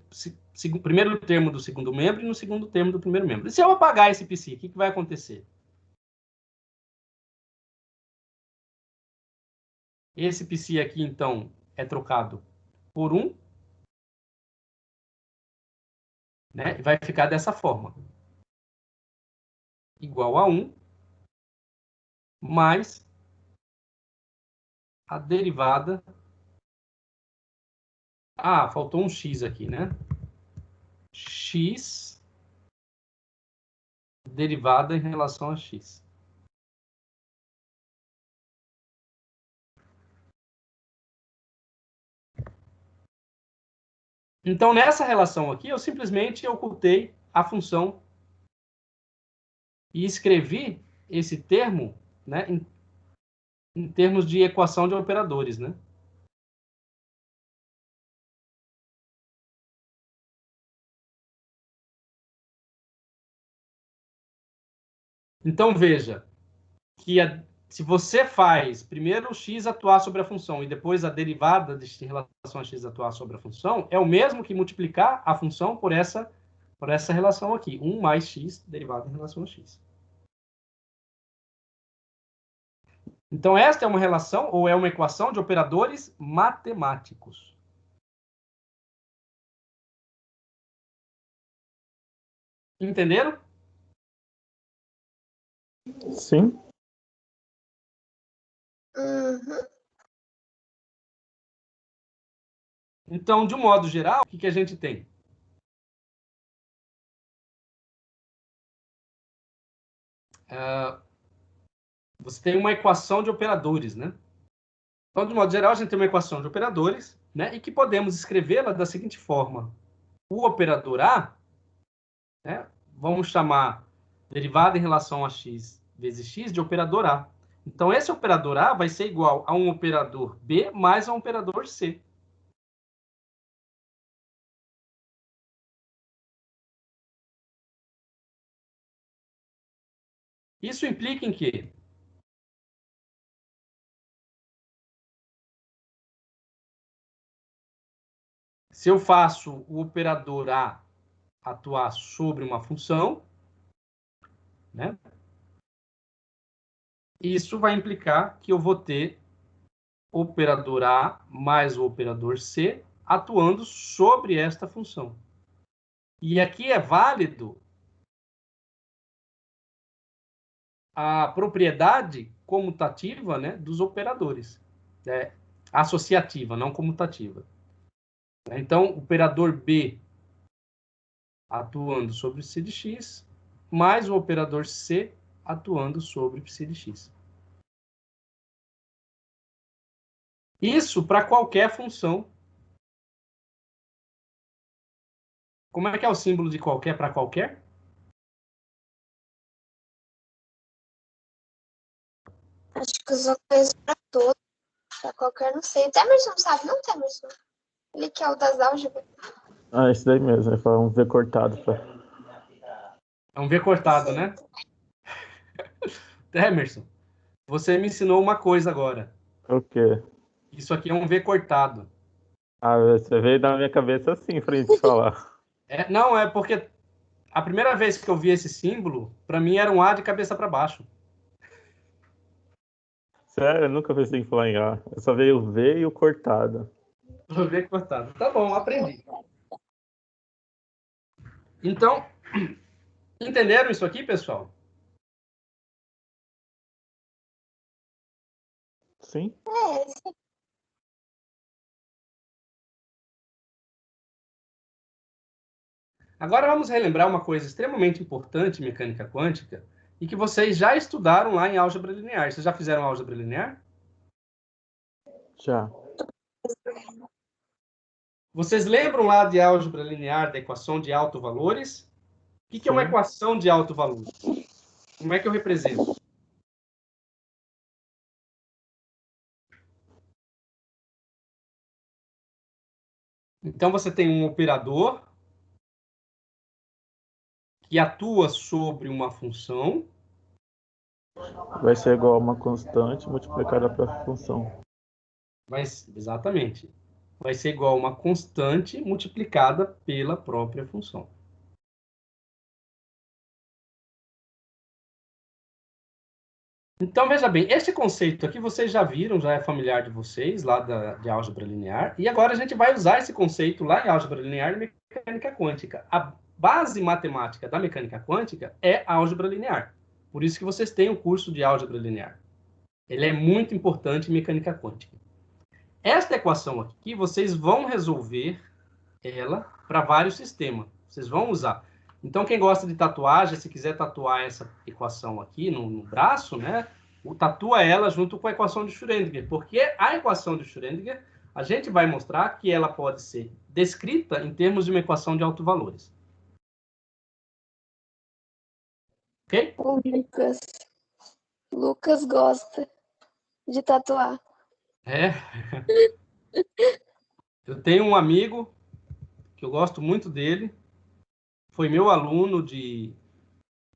primeiro termo do segundo membro e no segundo termo do primeiro membro. E se eu apagar esse π, o que vai acontecer? Esse π aqui, então, é trocado por 1, né? E vai ficar dessa forma. Igual a 1 mais a derivada... Ah, faltou um x aqui, né? X derivada em relação a x. Então, nessa relação aqui, eu simplesmente ocultei a função e escrevi esse termo, né, em termos de equação de operadores, né? Então, veja que se você faz primeiro o x atuar sobre a função e depois a derivada em relação a x atuar sobre a função, é o mesmo que multiplicar a função por essa relação aqui, 1 mais x derivada em relação a x. Então, esta é uma relação ou é uma equação de operadores matemáticos. Entenderam? Sim. Uhum. Então, de um modo geral, o que a gente tem? Você tem uma equação de operadores, né? Então, de modo geral, a gente tem uma equação de operadores, né? E que podemos escrevê-la da seguinte forma. O operador A, né? Vamos chamar derivada em relação a x vezes x de operador A. Então, esse operador A vai ser igual a um operador B mais a um operador C. Isso implica em quê? Se eu faço o operador A atuar sobre uma função, né? Isso vai implicar que eu vou ter o operador A mais o operador C atuando sobre esta função. E aqui é válido a propriedade comutativa, né, dos operadores. Associativa, não comutativa. Então, o operador B atuando sobre psi de x, mais o operador C atuando sobre psi de x. Isso para qualquer função. Como é que é o símbolo de qualquer para qualquer? Acho que eu só conheço pra todos, pra qualquer, não sei. Temerson sabe, não, Temerson? Ele que é o das álgebras. Ah, esse daí mesmo. Vai falar um V cortado. É um V cortado, Sim. né? Emerson, você me ensinou uma coisa agora. O quê? Isso aqui é um V cortado. Ah, você veio na minha cabeça assim pra gente falar. Não, é porque a primeira vez que eu vi esse símbolo, para mim era um A de cabeça para baixo. Sério, eu nunca pensei em falar em A. Eu só veio o V e o cortado. O V cortado. Tá bom, aprendi. Então, entenderam isso aqui, pessoal? Sim? Sim. Agora vamos relembrar uma coisa extremamente importante em mecânica quântica e que vocês já estudaram lá em álgebra linear. Vocês já fizeram álgebra linear? Já. Vocês lembram lá de álgebra linear da equação de autovalores? O que é uma Sim. equação de autovalores? Como é que eu represento? Então, você tem um operador que atua sobre uma função. Vai ser igual a uma constante multiplicada pela função. Exatamente. Vai ser igual a uma constante multiplicada pela própria função. Então, veja bem, este conceito aqui vocês já viram, já é familiar de vocês, lá de álgebra linear, e agora a gente vai usar esse conceito lá em álgebra linear e mecânica quântica. A base matemática da mecânica quântica é a álgebra linear. Por isso que vocês têm o curso de álgebra linear. Ele é muito importante em mecânica quântica. Esta equação aqui, vocês vão resolver ela para vários sistemas. Vocês vão usar. Então, quem gosta de tatuagem, se quiser tatuar essa equação aqui no braço, né? Tatua ela junto com a equação de Schrödinger, porque a equação de Schrödinger, a gente vai mostrar que ela pode ser descrita em termos de uma equação de autovalores. Ok? O Lucas gosta de tatuar. Eu tenho um amigo que eu gosto muito dele, foi meu aluno de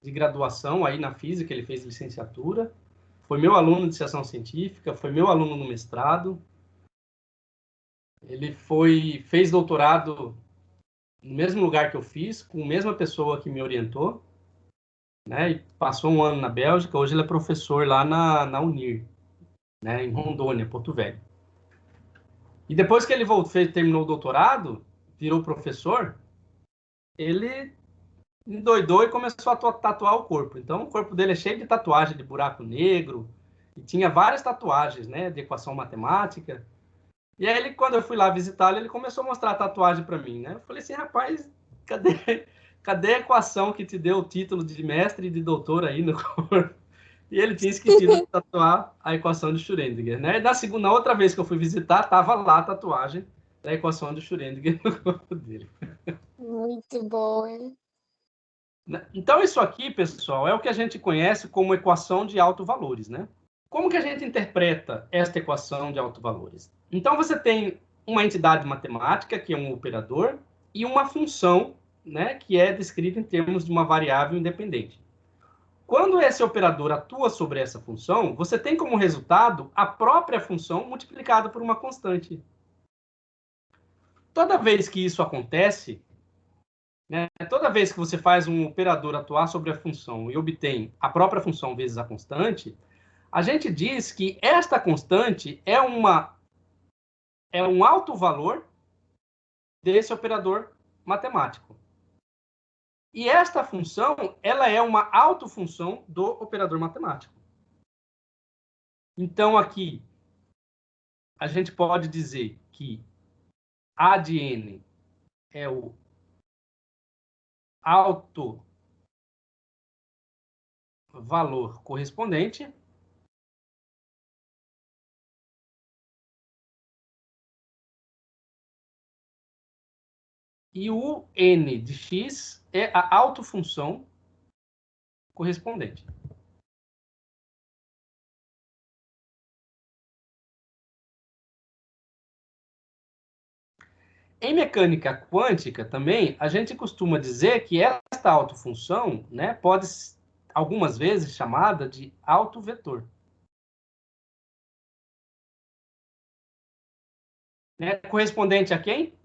graduação aí na física, ele fez licenciatura, foi meu aluno de iniciação científica, foi meu aluno no mestrado, ele fez doutorado no mesmo lugar que eu fiz, com a mesma pessoa que me orientou, né, e passou um ano na Bélgica, hoje ele é professor lá na Unir, né, em Rondônia, Porto Velho. E depois que ele terminou o doutorado, virou professor, ele endoidou e começou a tatuar o corpo. Então, o corpo dele é cheio de tatuagem de buraco negro, e tinha várias tatuagens, né, de equação matemática. E aí, quando eu fui lá visitá-lo, ele começou a mostrar a tatuagem para mim, né? Eu falei assim, rapaz, cadê a equação que te deu o título de mestre e de doutor aí no corpo? E ele tinha esquecido de tatuar a equação de Schrödinger, né? E na outra vez que eu fui visitar, estava lá a tatuagem da equação de Schrödinger no corpo dele. Muito bom, hein? Então, isso aqui, pessoal, é o que a gente conhece como equação de autovalores, né? Como que a gente interpreta esta equação de autovalores? Então, você tem uma entidade matemática, que é um operador, e uma função, né, que é descrita em termos de uma variável independente. Quando esse operador atua sobre essa função, você tem como resultado a própria função multiplicada por uma constante. Toda vez que isso acontece, né, toda vez que você faz um operador atuar sobre a função e obtém a própria função vezes a constante, a gente diz que esta constante é um alto valor desse operador matemático. E esta função, ela é uma autofunção do operador matemático. Então, aqui, a gente pode dizer que A de n é o alto valor correspondente. E o n de x é a autofunção correspondente. Em mecânica quântica também, a gente costuma dizer que esta autofunção, né, pode algumas vezes chamada de autovetor. Né? Correspondente a quem?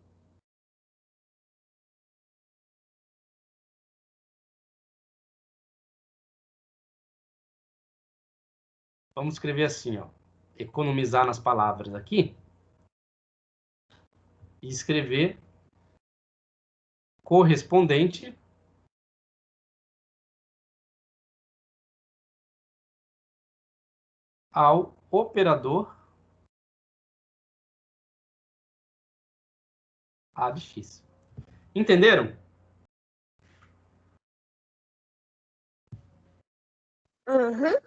Vamos escrever assim, ó, economizar nas palavras aqui, e escrever correspondente ao operador A de x. Entenderam? Uhum.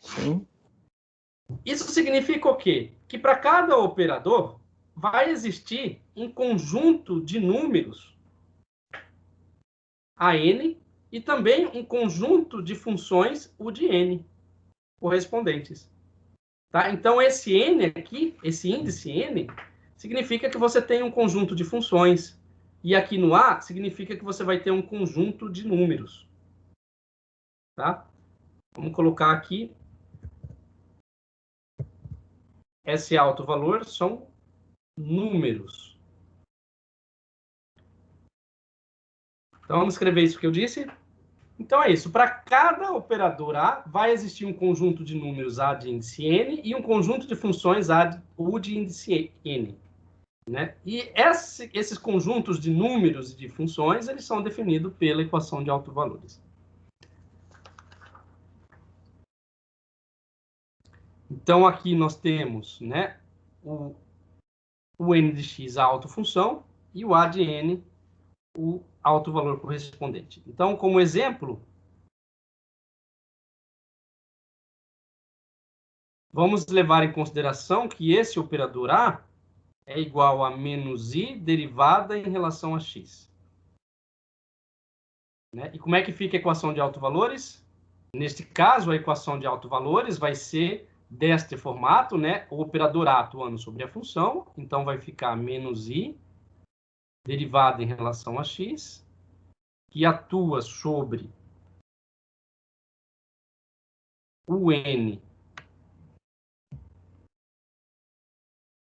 Sim. Isso significa o quê? Que para cada operador vai existir um conjunto de números a n e também um conjunto de funções u de n correspondentes. Tá? Então, esse n aqui, esse índice n, significa que você tem um conjunto de funções. E aqui no A, significa que você vai ter um conjunto de números. Tá? Vamos colocar aqui. Esse alto valor são números. Então, vamos escrever isso que eu disse. Então, é isso. Para cada operador A, vai existir um conjunto de números A de índice n e um conjunto de funções U de índice n. Né? E esses conjuntos de números e de funções, eles são definidos pela equação de autovalores. Então, aqui nós temos, né, o n de x, a autofunção, e o a de n, o autovalor correspondente. Então, como exemplo, vamos levar em consideração que esse operador A é igual a menos i derivada em relação a x. Né? E como é que fica a equação de autovalores? Neste caso, a equação de autovalores vai ser deste formato, né? O operador A atuando sobre a função, então vai ficar menos i derivada em relação a x, que atua sobre o n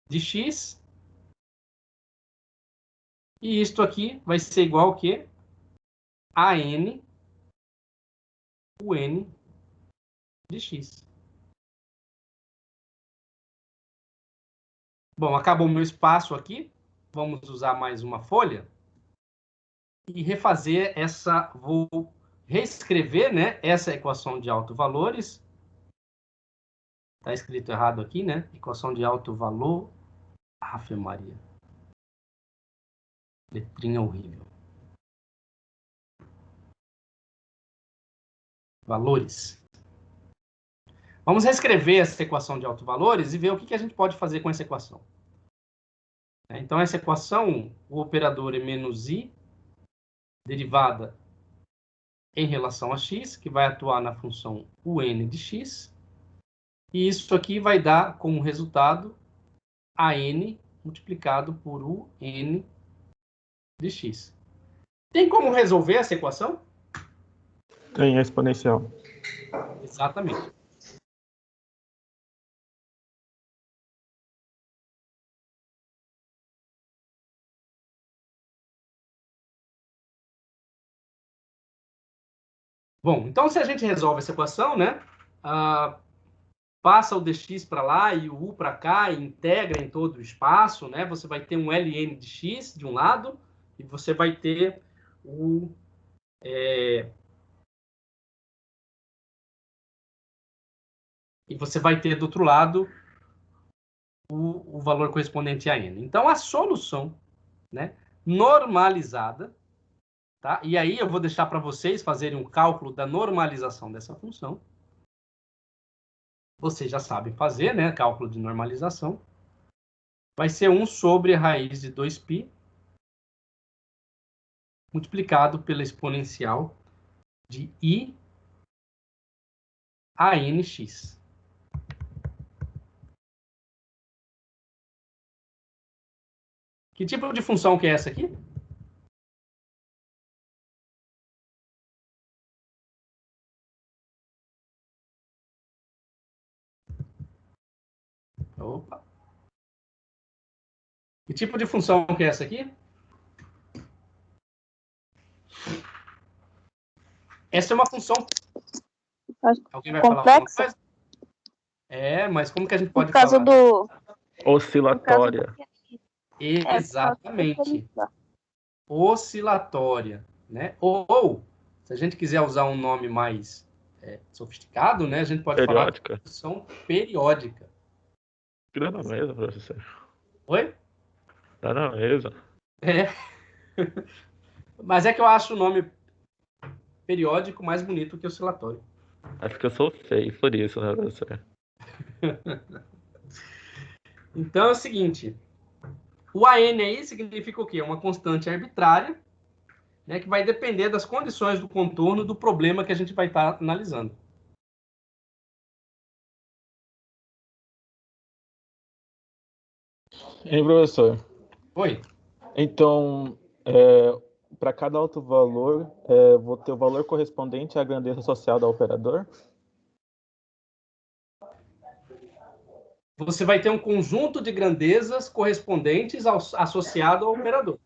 de x, e isto aqui vai ser igual ao quê? A n, o n de x. Bom, acabou o meu espaço aqui. Vamos usar mais uma folha. e refazer essa... Vou reescrever, né, essa equação de autovalores. Está escrito errado aqui, né? Equação de autovalor. Ave Maria. Letrinha horrível. Valores. Vamos reescrever essa equação de autovalores e ver o que a gente pode fazer com essa equação. Então, essa equação, o operador é menos i, derivada em relação a x, que vai atuar na função un de x. E isso aqui vai dar como resultado an multiplicado por un de x. Tem como resolver essa equação? Tem a exponencial. Exatamente. Bom, então se a gente resolve essa equação, né? Passa o dx para lá e o u para cá, e integra em todo o espaço, né? Você vai ter um ln de x de um lado, e você vai ter o... E você vai ter do outro lado o valor correspondente a n. Então, a solução, né, normalizada, tá? E aí eu vou deixar para vocês fazerem um cálculo da normalização dessa função. Vocês já sabem fazer, né? Cálculo de normalização. Vai ser 1 sobre a raiz de 2π multiplicado pela exponencial de i a nx. Que tipo de função que é essa aqui? Opa. Que tipo de função que é essa aqui? Essa é uma função... Alguém vai falar alguma coisa? Mas como que a gente pode falar? Por causa do... Oscilatória. Exatamente. Oscilatória, né? Ou, se a gente quiser usar um nome mais sofisticado, né? A gente pode falar de função periódica. Tá na mesa, professor. Oi? Tá na mesa. Mas é que eu acho o nome periódico mais bonito que oscilatório. Acho que eu sou feio, por isso, né, professor? Então é o seguinte, o AN aí significa o quê? Uma constante arbitrária, né, que vai depender das condições do contorno do problema que a gente vai estar analisando. Hein, professor? Oi? Então, para cada autovalor, vou ter o valor correspondente à grandeza social do operador? Você vai ter um conjunto de grandezas correspondentes associado ao operador.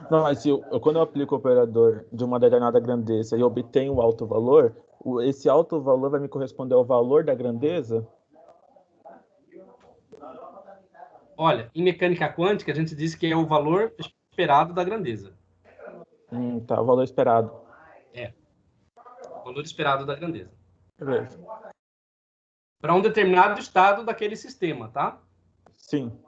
Não, mas quando eu aplico o operador de uma determinada grandeza e obtenho o autovalor, esse autovalor vai me corresponder ao valor da grandeza? Olha, em mecânica quântica, a gente diz que é o valor esperado da grandeza. Tá, o valor esperado. O valor esperado da grandeza. Beleza. Para um determinado estado daquele sistema, tá? Sim.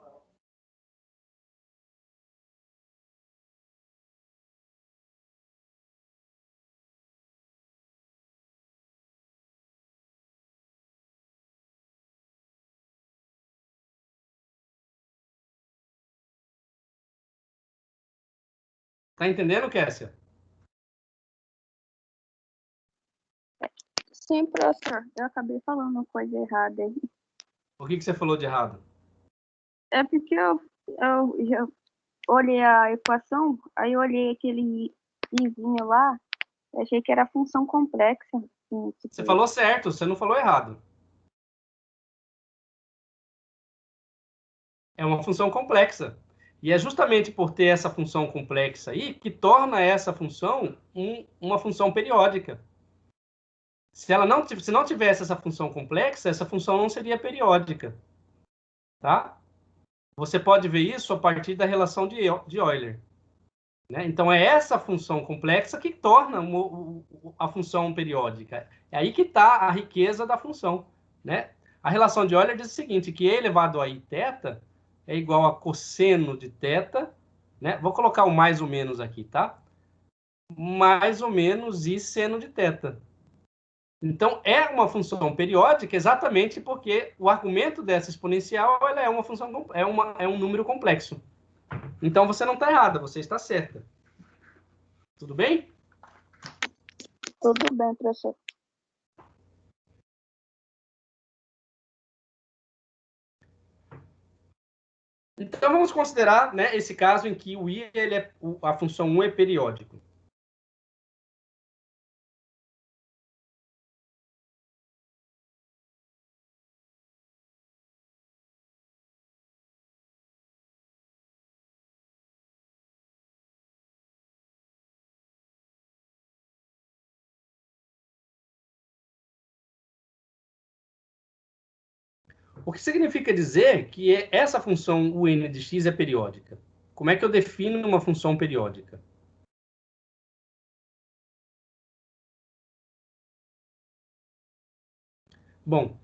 Tá entendendo, Kessia? Sim, professor. Eu acabei falando uma coisa errada aí. O que você falou de errado? É porque eu já olhei a equação, aí eu olhei aquele izinho lá, achei que era função complexa. Assim, tipo... Você falou certo, você não falou errado. É uma função complexa. E é justamente por ter essa função complexa aí que torna essa função uma função periódica. Se não tivesse essa função complexa, essa função não seria periódica. Tá? Você pode ver isso a partir da relação de Euler. Né? Então, é essa função complexa que torna a função periódica. É aí que está a riqueza da função. Né? A relação de Euler diz o seguinte, que E elevado a I θ é igual a cosseno de θ, né? Vou colocar o mais ou menos aqui, tá? Mais ou menos I seno de θ. Então, é uma função periódica exatamente porque o argumento dessa exponencial ela é uma função, é um número complexo. Então, você não está errada, você está certa. Tudo bem? Tudo bem, professor. Então, vamos considerar, né, esse caso em que o I, a função 1 é periódico. O que significa dizer que essa função UN de x é periódica? Como é que eu defino uma função periódica? Bom,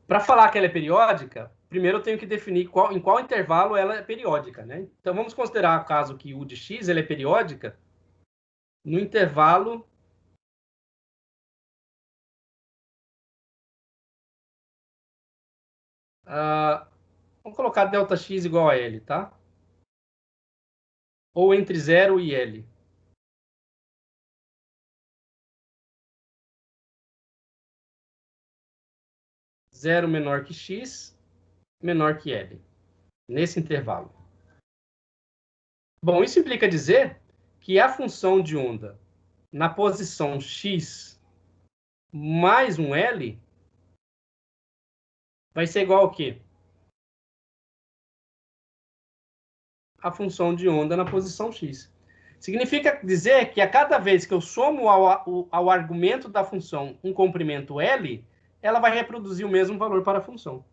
para falar que ela é periódica, primeiro eu tenho que definir em qual intervalo ela é periódica. Né? Então, vamos considerar o caso que U de x ela é periódica no intervalo vamos colocar ΔX igual a L, tá? Ou entre 0 e L. Zero menor que x, menor que L. Nesse intervalo. Bom, isso implica dizer que a função de onda na posição x mais um L vai ser igual ao quê? A função de onda na posição x. Significa dizer que a cada vez que eu somo ao argumento da função um comprimento L, ela vai reproduzir o mesmo valor para a função.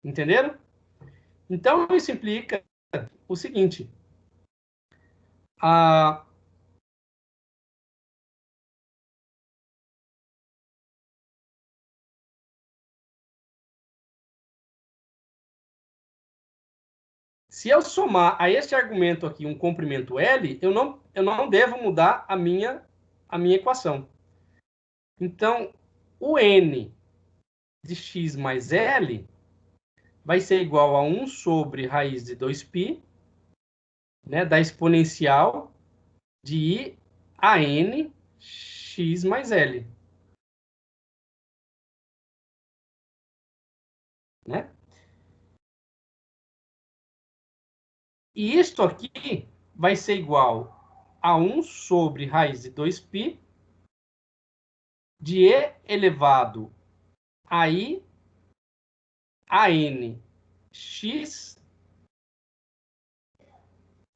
Entenderam? Então, isso implica o seguinte. Se eu somar a este argumento aqui um comprimento L, eu não devo mudar a minha equação. Então, o N de x mais L vai ser igual a 1 sobre raiz de 2π, né, da exponencial de I a N x mais L. Né? E isto aqui vai ser igual a 1 sobre raiz de 2π de E elevado a I a N x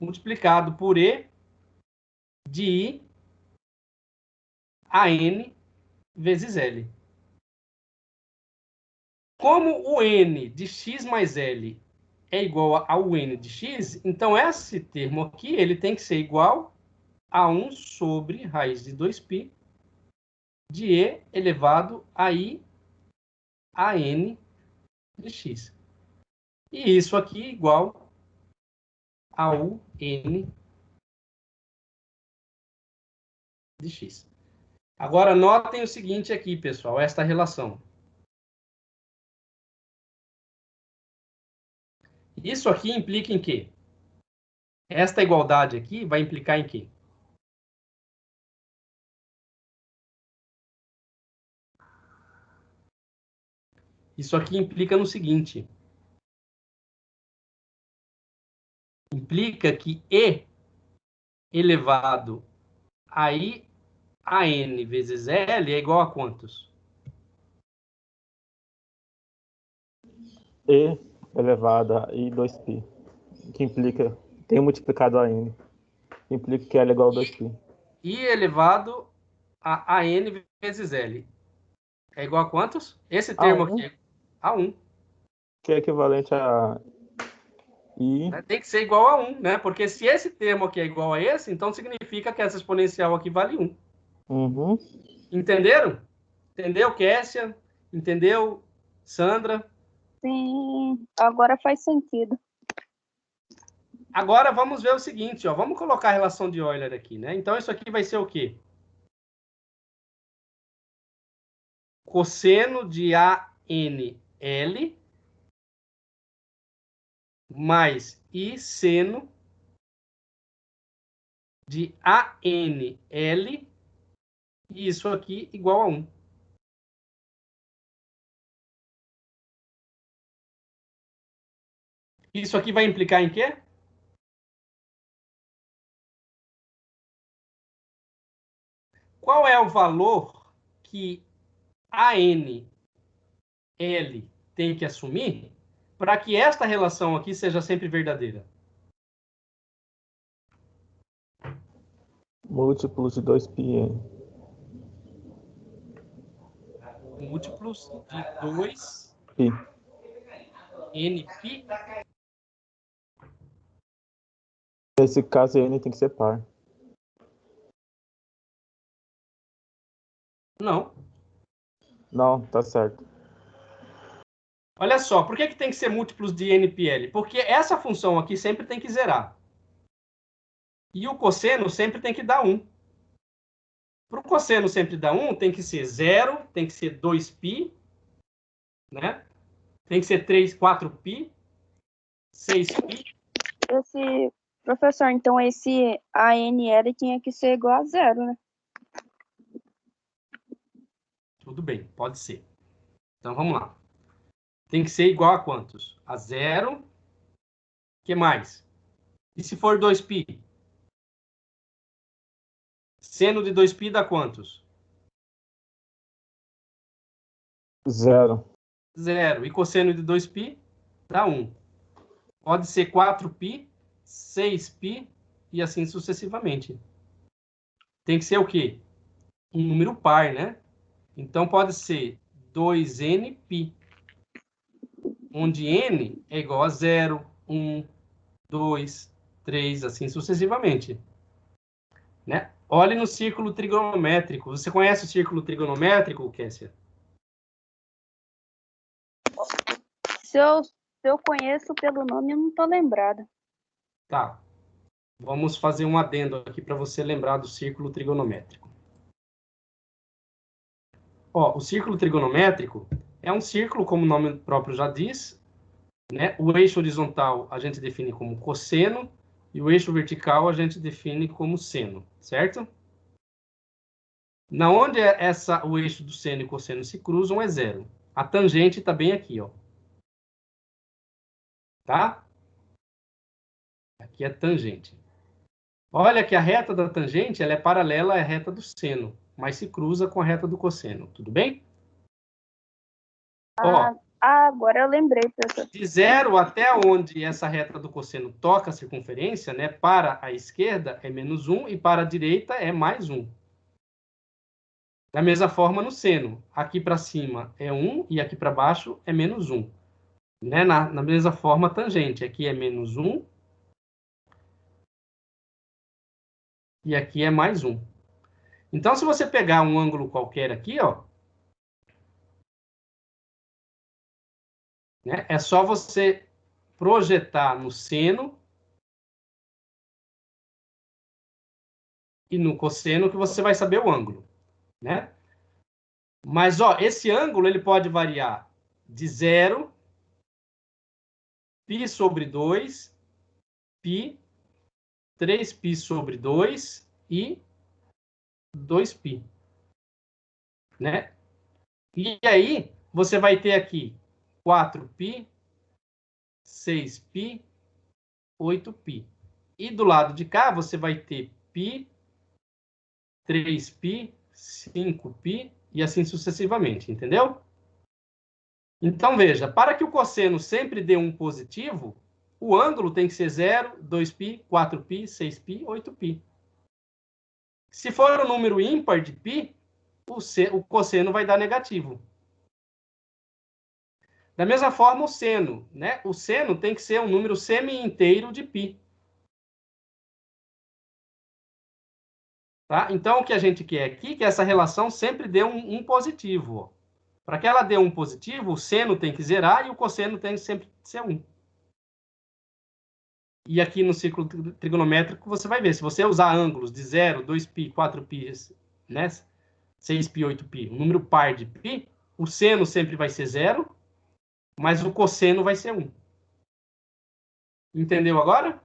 multiplicado por E de I a N vezes L. Como o N de x mais L é igual ao N de x, então esse termo aqui ele tem que ser igual a 1 sobre raiz de 2π de E elevado a I a N de x. E isso aqui igual ao N de x. Agora, notem o seguinte aqui, pessoal, esta relação. Isso aqui implica em quê? Esta igualdade aqui vai implicar em quê? Isso aqui implica no seguinte. Implica que E elevado a I a N vezes L é igual a quantos? E elevado a I 2π, que implica, tem multiplicado a N, que implica que L é igual a 2π. I elevado a N vezes L é igual a quantos? Esse termo aqui é a 1. Que é equivalente a E Né? Tem que ser igual a 1, né? Porque se esse termo aqui é igual a esse, então significa que essa exponencial aqui vale 1. uhum. Entenderam? Entendeu, Kessia? Entendeu, Sandra? Sim, agora faz sentido. Agora vamos ver o seguinte, ó. Vamos colocar a relação de Euler aqui, né? Então isso aqui vai ser o quê? Cosseno de ANL mais I seno de ANL, e isso aqui igual a 1. Isso aqui vai implicar em quê? Qual é o valor que ANL tem que assumir para que esta relação aqui seja sempre verdadeira? Múltiplos de 2πn. Múltiplos de 2 Pi. nπ? Nesse caso, n tem que ser par. Não. Não, tá certo. Olha só, por que tem que ser múltiplos de npl? Porque essa função aqui sempre tem que zerar. E o cosseno sempre tem que dar 1. Para o cosseno sempre dar 1, tem que ser 0, tem que ser 2π, né? Tem que ser 3, 4π, 6π. Esse, professor, então esse ANL tinha que ser igual a 0, né? Tudo bem, pode ser. Então vamos lá. Tem que ser igual a quantos? A 0. O que mais? E se for 2π? Seno de 2π dá quantos? 0. 0. E cosseno de 2π dá 1. Pode ser 4π, 6π e assim sucessivamente. Tem que ser o quê? Um número par, né? Então pode ser 2nπ, onde n é igual a 0, 1, 2, 3, assim sucessivamente. Né? Olhe no círculo trigonométrico. Você conhece o círculo trigonométrico, Kessia? Se eu conheço pelo nome, eu não tô lembrada. Tá. Vamos fazer um adendo aqui para você lembrar do círculo trigonométrico. Ó, o círculo trigonométrico é um círculo, como o nome próprio já diz, né? O eixo horizontal a gente define como cosseno e o eixo vertical a gente define como seno, certo? Na onde o eixo do seno e cosseno se cruzam é 0. A tangente está bem aqui, ó. Tá? Aqui é tangente. Olha que a reta da tangente ela é paralela à reta do seno, mas se cruza com a reta do cosseno. Tudo bem? Ó, Agora eu lembrei, professor. de 0 até onde essa reta do cosseno toca a circunferência, né, para a esquerda é menos 1 e para a direita é mais 1. Da mesma forma no seno. Aqui para cima é 1 e aqui para baixo é menos 1. Né? Na mesma forma tangente. Aqui é menos 1 e aqui é mais 1. Então, se você pegar um ângulo qualquer aqui, ó, né, é só você projetar no seno e no cosseno que você vai saber o ângulo, né? Mas, ó, esse ângulo ele pode variar de 0, π sobre 2, π, 3π sobre 2 e 2π, né? E aí, você vai ter aqui 4π, 6π, 8π. E do lado de cá, você vai ter π, 3π, 5π e assim sucessivamente, entendeu? Então, veja, para que o cosseno sempre dê um positivo, o ângulo tem que ser 0, 2π, 4π, 6π, 8π. Se for um número ímpar de π, o cosseno vai dar negativo. Da mesma forma, o seno, né? O seno tem que ser um número semi-inteiro de π. Tá? Então, o que a gente quer aqui é que essa relação sempre dê um positivo. Para que ela dê um positivo, o seno tem que zerar e o cosseno tem que sempre ser 1. E aqui no círculo trigonométrico você vai ver, se você usar ângulos de 0, 2π, 4π, né? 6π, 8π, um número par de π, o seno sempre vai ser 0, mas o cosseno vai ser 1. Entendeu agora?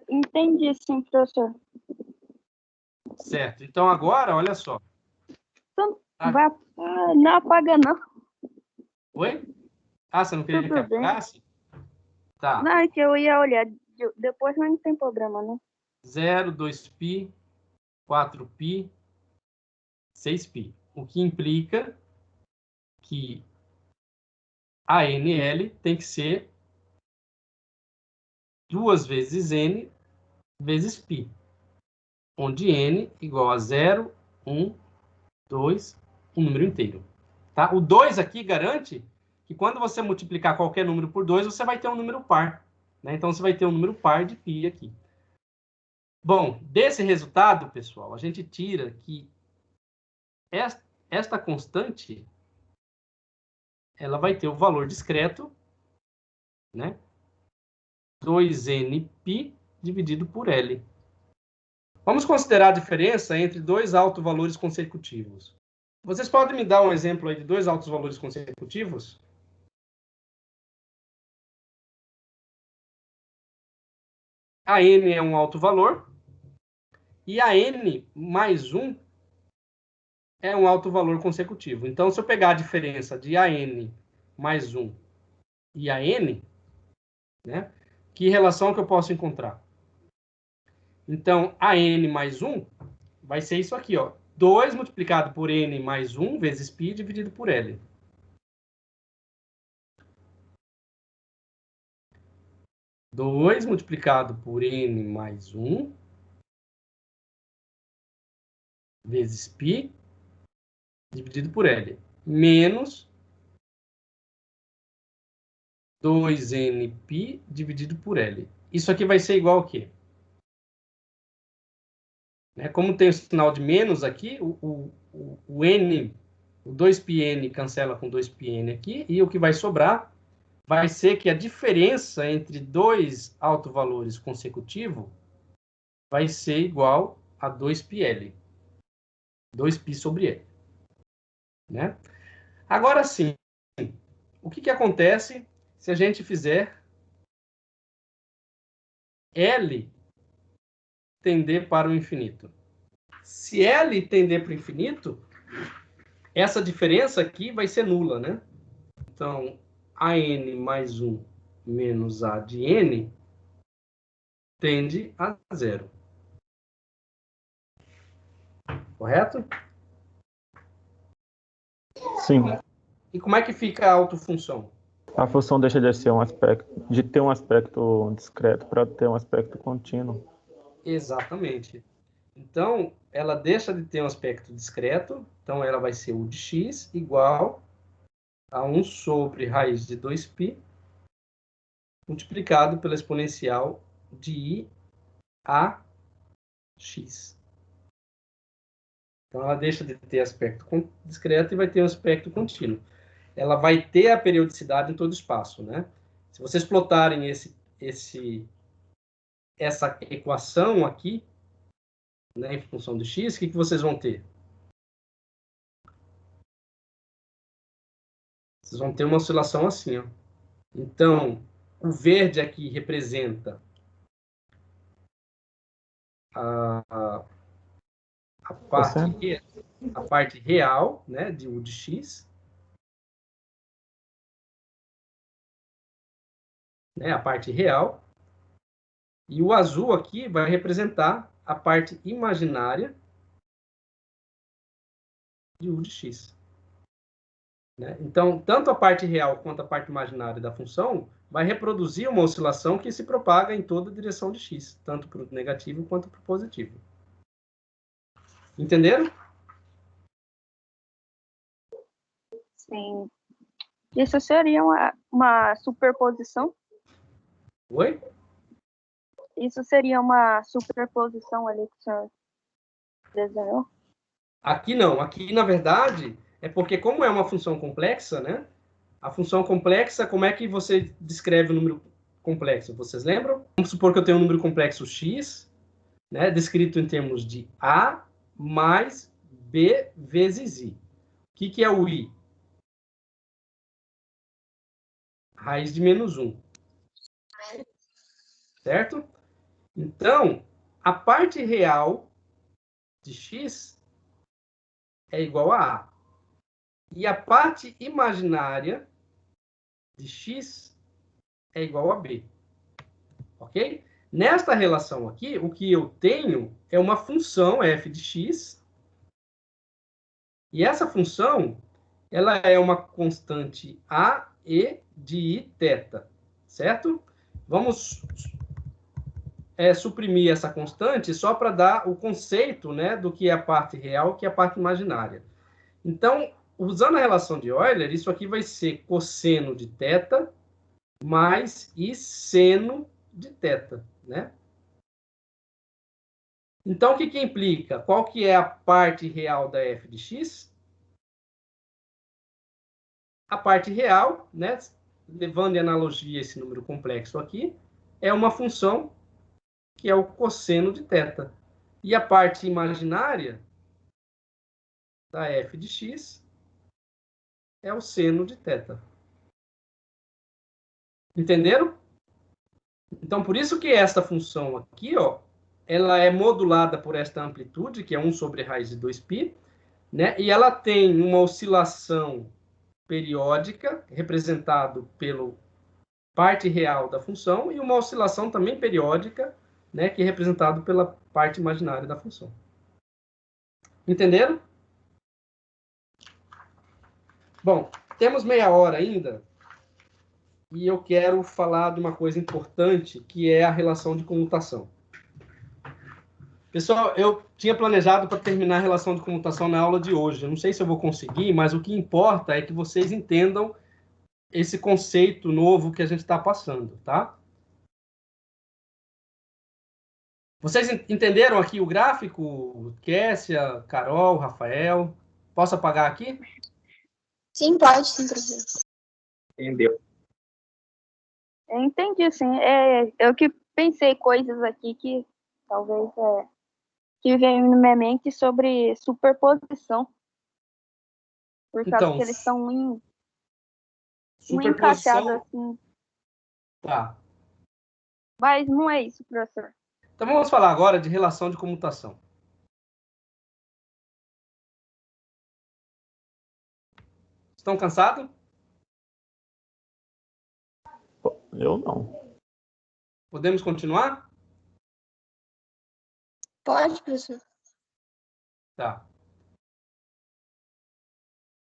Entendi, sim, professor. Certo. Então, agora, olha só. Então, não apaga, não. Oi? Ah, você não queria que Tudo bem. apagasse? Tá. Não, é que eu ia olhar. Depois não tem problema, né? 0, 2π, 4π, 6π. O que implica que a NL tem que ser 2 vezes N vezes π, onde N igual a 0, 1, 2, um número inteiro. Tá? O 2 aqui garante que quando você multiplicar qualquer número por 2, você vai ter um número par. Né? Então, você vai ter um número par de π aqui. Bom, desse resultado, pessoal, a gente tira que esta constante ela vai ter o valor discreto, né? 2nπ dividido por L. Vamos considerar a diferença entre dois altos valores consecutivos. Vocês podem me dar um exemplo aí de dois altos valores consecutivos? A n é um alto valor e a n mais 1 é um alto valor consecutivo. Então, se eu pegar a diferença de an mais 1 e a n, né, que relação que eu posso encontrar? Então, a n mais 1 vai ser isso aqui, ó. 2 multiplicado por n mais 1 vezes π dividido por L. Dois multiplicado por n mais 1 vezes π dividido por L. Menos 2nπ dividido por L. Isso aqui vai ser igual ao quê? Como tem o sinal de menos aqui, o n, o 2πn cancela com 2πn aqui, e o que vai sobrar vai ser que a diferença entre dois autovalores consecutivos vai ser igual a 2πl. 2π sobre L. Né? Agora sim, o que acontece se a gente fizer L tender para o infinito? Se L tender para o infinito, essa diferença aqui vai ser nula, né? Então, AN mais 1 menos A de N tende a 0. Correto? Sim. E como é que fica a autofunção? A função deixa de ter um aspecto discreto para ter um aspecto contínuo. Exatamente. Então, ela deixa de ter um aspecto discreto, então ela vai ser u de x igual a 1 sobre raiz de 2π multiplicado pela exponencial de i a x. Então, ela deixa de ter aspecto discreto e vai ter um aspecto contínuo. Ela vai ter a periodicidade em todo o espaço, né? Se vocês plotarem essa equação aqui, né, em função de x, o que vocês vão ter? Vocês vão ter uma oscilação assim, ó. Então, o verde aqui representa a parte real, né, de u de x, né, a parte real, e o azul aqui vai representar a parte imaginária de u de x. Né? Então, tanto a parte real quanto a parte imaginária da função vai reproduzir uma oscilação que se propaga em toda a direção de x, tanto para o negativo quanto para o positivo. Entenderam? Sim. Isso seria uma superposição? Oi? Isso seria uma superposição ali que o senhor desenhou? Aqui não. Aqui, na verdade, é porque como é uma função complexa, né? A função complexa, como é que você descreve o número complexo? Vocês lembram? Vamos supor que eu tenho um número complexo x, né? Descrito em termos de a mais b vezes i. O que é o i? Raiz de menos 1. Certo? Então, a parte real de x é igual a a. E a parte imaginária de x é igual a b. Ok? Nesta relação aqui, o que eu tenho é uma função f de x. E essa função, ela é uma constante a e de i θ. Certo? Vamos suprimir essa constante só para dar o conceito, né, do que é a parte real e o que é a parte imaginária. Então, usando a relação de Euler, isso aqui vai ser cosseno de θ mais e seno de θ, né? Então, o que implica? Qual que é a parte real da f de x? A parte real, né, levando em analogia esse número complexo aqui, é uma função que é o cosseno de θ. E a parte imaginária da f de x é o seno de θ. Entenderam? Então, por isso que esta função aqui, ó, ela é modulada por esta amplitude, que é 1 sobre raiz de 2π, né? E ela tem uma oscilação periódica, representado pelo parte real da função, e uma oscilação também periódica, né, que é representado pela parte imaginária da função. Entenderam? Bom, temos meia hora ainda, e eu quero falar de uma coisa importante, que é a relação de comutação. Pessoal, eu tinha planejado para terminar a relação de comutação na aula de hoje. Eu não sei se eu vou conseguir, mas o que importa é que vocês entendam esse conceito novo que a gente está passando, tá? Vocês entenderam aqui o gráfico? Kessia, Carol, Rafael? Posso apagar aqui? Sim, pode, sim, professor. Entendeu? Eu entendi, sim. Eu que pensei coisas aqui que talvez que veio na minha mente sobre superposição. Por causa Então, que eles estão um superposição... encaixado assim. Tá. Mas não é isso, professor. Então vamos falar agora de relação de comutação. Estão cansados? Eu não. Podemos continuar? Pode, professor. Tá.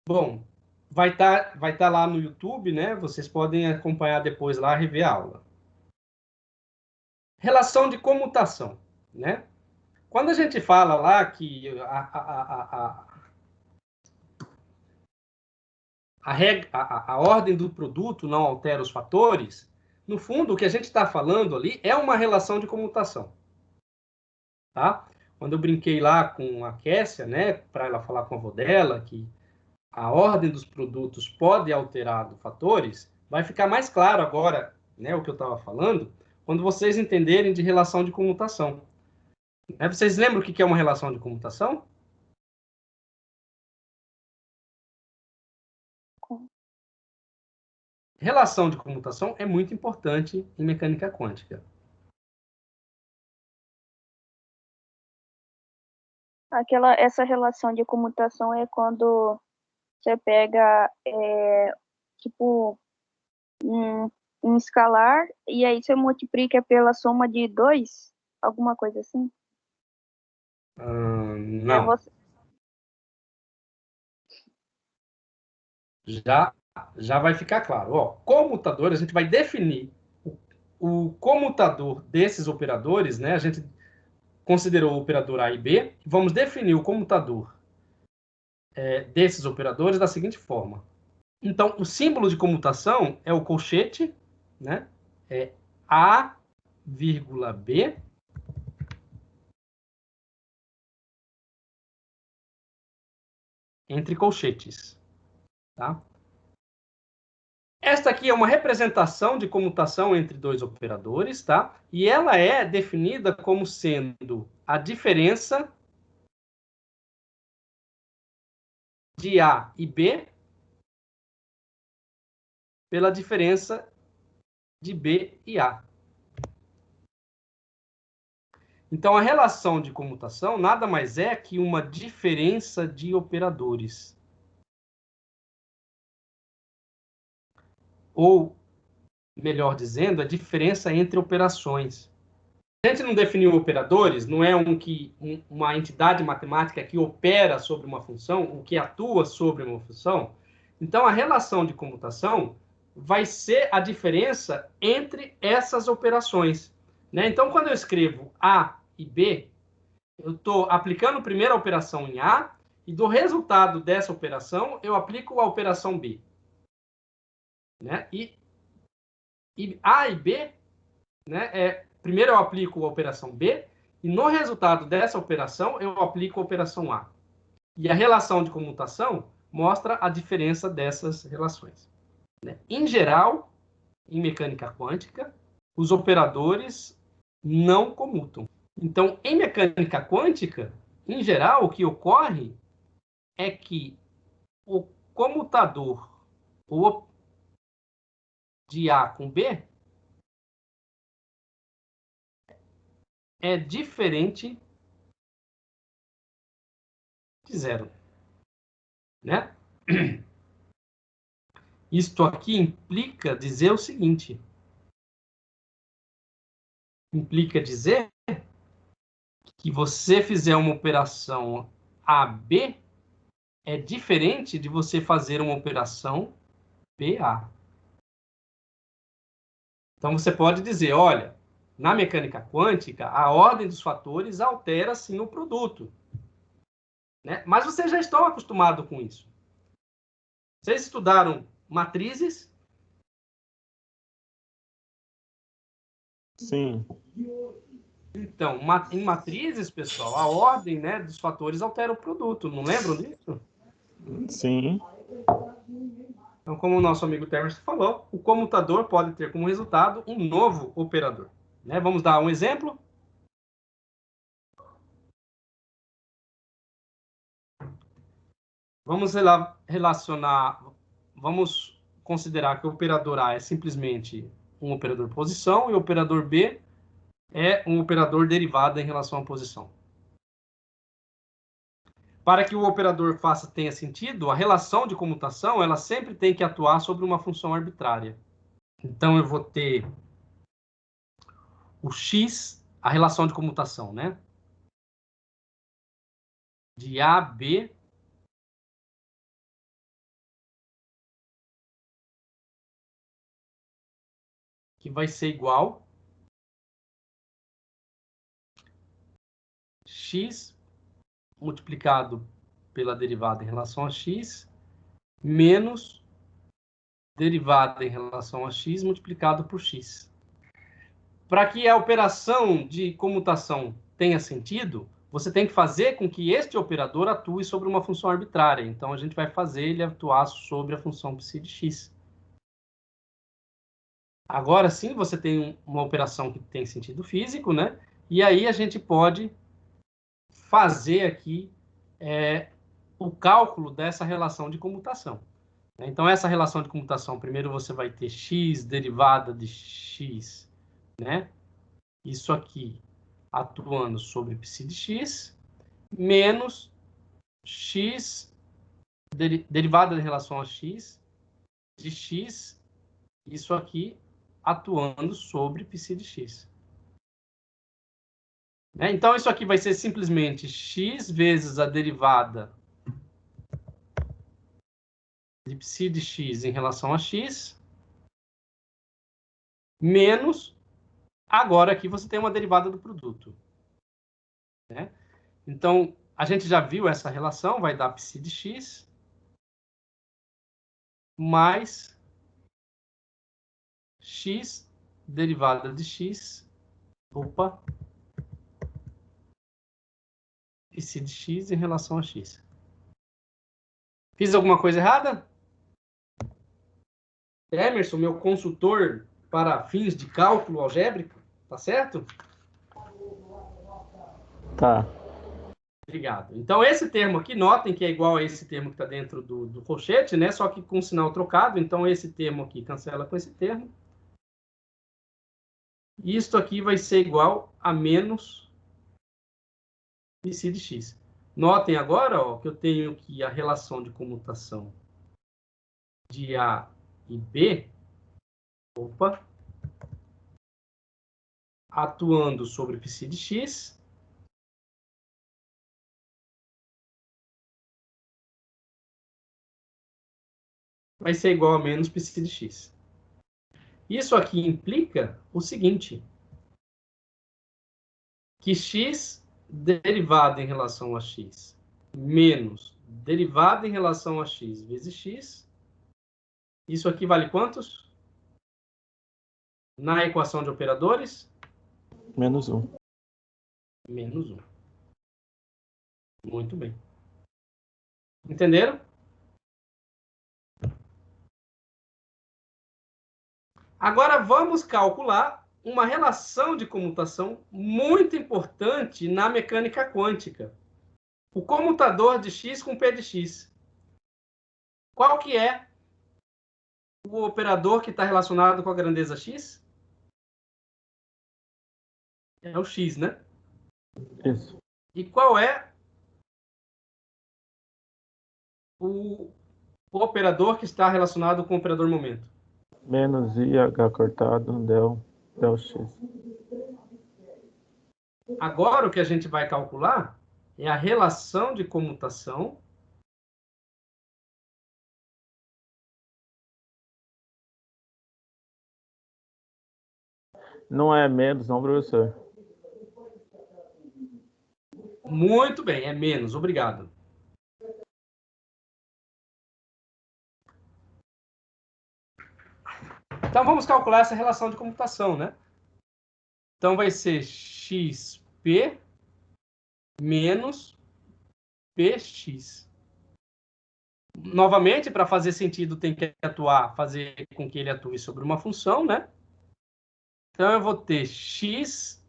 Bom, vai tá lá no YouTube, né? Vocês podem acompanhar depois lá, rever a aula. Relação de comutação, né? Quando a gente fala lá que a ordem do produto não altera os fatores, no fundo, o que a gente está falando ali é uma relação de comutação. Tá? Quando eu brinquei lá com a Kessia, né, para ela falar com a avó dela, que a ordem dos produtos pode alterar os fatores, vai ficar mais claro agora, né, o que eu estava falando, quando vocês entenderem de relação de comutação. Vocês lembram o que é uma relação de comutação? Relação de comutação é muito importante em mecânica quântica. Essa relação de comutação é quando você pega, tipo, um escalar e aí você multiplica pela soma de 2, alguma coisa assim? Não. Você... Já vai ficar claro. Ó, comutador, a gente vai definir o comutador desses operadores, né? A gente considerou o operador A e B. Vamos definir o comutador desses operadores da seguinte forma. Então, o símbolo de comutação é o colchete, né? É A, vírgula B, entre colchetes, tá? Esta aqui é uma representação de comutação entre dois operadores, tá? E ela é definida como sendo a diferença de A e B pela diferença de B e A. Então, a relação de comutação nada mais é que uma diferença de operadores. Ou, melhor dizendo, a diferença entre operações. A gente não definiu operadores, não é uma entidade matemática que opera sobre uma função, o que atua sobre uma função. Então, a relação de comutação vai ser a diferença entre essas operações, né? Então, quando eu escrevo A e B, eu estou aplicando primeiro a operação em A, e do resultado dessa operação, eu aplico a operação B. Né? E A e B, né, primeiro eu aplico a operação B, e no resultado dessa operação, eu aplico a operação A. E a relação de comutação mostra a diferença dessas relações. Né? Em geral, em mecânica quântica, os operadores não comutam. Então, em mecânica quântica, em geral, o que ocorre é que o comutador de A com B é diferente de zero. Né? Isto aqui implica dizer o seguinte. Implica dizer que você fizer uma operação AB é diferente de você fazer uma operação BA. Então, você pode dizer, olha, na mecânica quântica, a ordem dos fatores altera, sim, o produto. Né? Mas vocês já estão acostumados com isso. Vocês estudaram matrizes? Sim. Então, em matrizes, pessoal, a ordem, né, dos fatores altera o produto. Não lembram disso? Sim. Então, como o nosso amigo Terence falou, o comutador pode ter como resultado um novo operador. Né? Vamos dar um exemplo? Vamos relacionar, vamos considerar que o operador A é simplesmente um operador posição e o operador B é um operador derivado em relação à posição. Para que o operador tenha sentido, a relação de comutação ela sempre tem que atuar sobre uma função arbitrária. Então, eu vou ter o x, a relação de comutação, né? De A, B, que vai ser igual x multiplicado pela derivada em relação a x, menos derivada em relação a x multiplicado por x. Para que a operação de comutação tenha sentido, você tem que fazer com que este operador atue sobre uma função arbitrária. Então, a gente vai fazer ele atuar sobre a função psi de x. Agora sim, você tem uma operação que tem sentido físico, né? E aí a gente pode fazer aqui o cálculo dessa relação de comutação. Então, essa relação de comutação, primeiro você vai ter x derivada de x, né? Isso aqui atuando sobre psi de x, menos x derivada em relação a x, de x, isso aqui atuando sobre psi de x. Então, isso aqui vai ser simplesmente x vezes a derivada de psi de x em relação a x, menos, agora aqui você tem uma derivada do produto. Né? Então, a gente já viu essa relação, vai dar psi de x mais x derivada de x, psi de x em relação a x. Fiz alguma coisa errada? Emerson, meu consultor para fins de cálculo algébrico, tá certo? Tá. Obrigado. Então, esse termo aqui, notem que é igual a esse termo que está dentro do colchete, né? Só que com sinal trocado. Então, esse termo aqui cancela com esse termo. E isto aqui vai ser igual a menos psi de x. Notem agora, ó, que eu tenho que a relação de comutação de A e B, atuando sobre psi de x, vai ser igual a menos psi de x. Isso aqui implica o seguinte, que x derivado em relação a x menos derivado em relação a x vezes x, isso aqui vale quantos? Na equação de operadores? Menos 1. Menos 1. Muito bem. Entenderam? Agora vamos calcular uma relação de comutação muito importante na mecânica quântica. O comutador de x com p de x. Qual que é o operador que está relacionado com a grandeza x? É o x, né? Isso. E qual é o operador que está relacionado com o operador momento? Menos IH cortado, del X. Agora, o que a gente vai calcular é a relação de comutação Não é menos, não, professor. Muito bem, é menos, obrigado. Então, vamos calcular essa relação de comutação, né? Então, vai ser xp menos px. Novamente, para fazer sentido, tem que fazer com que ele atue sobre uma função, né? Então, eu vou ter x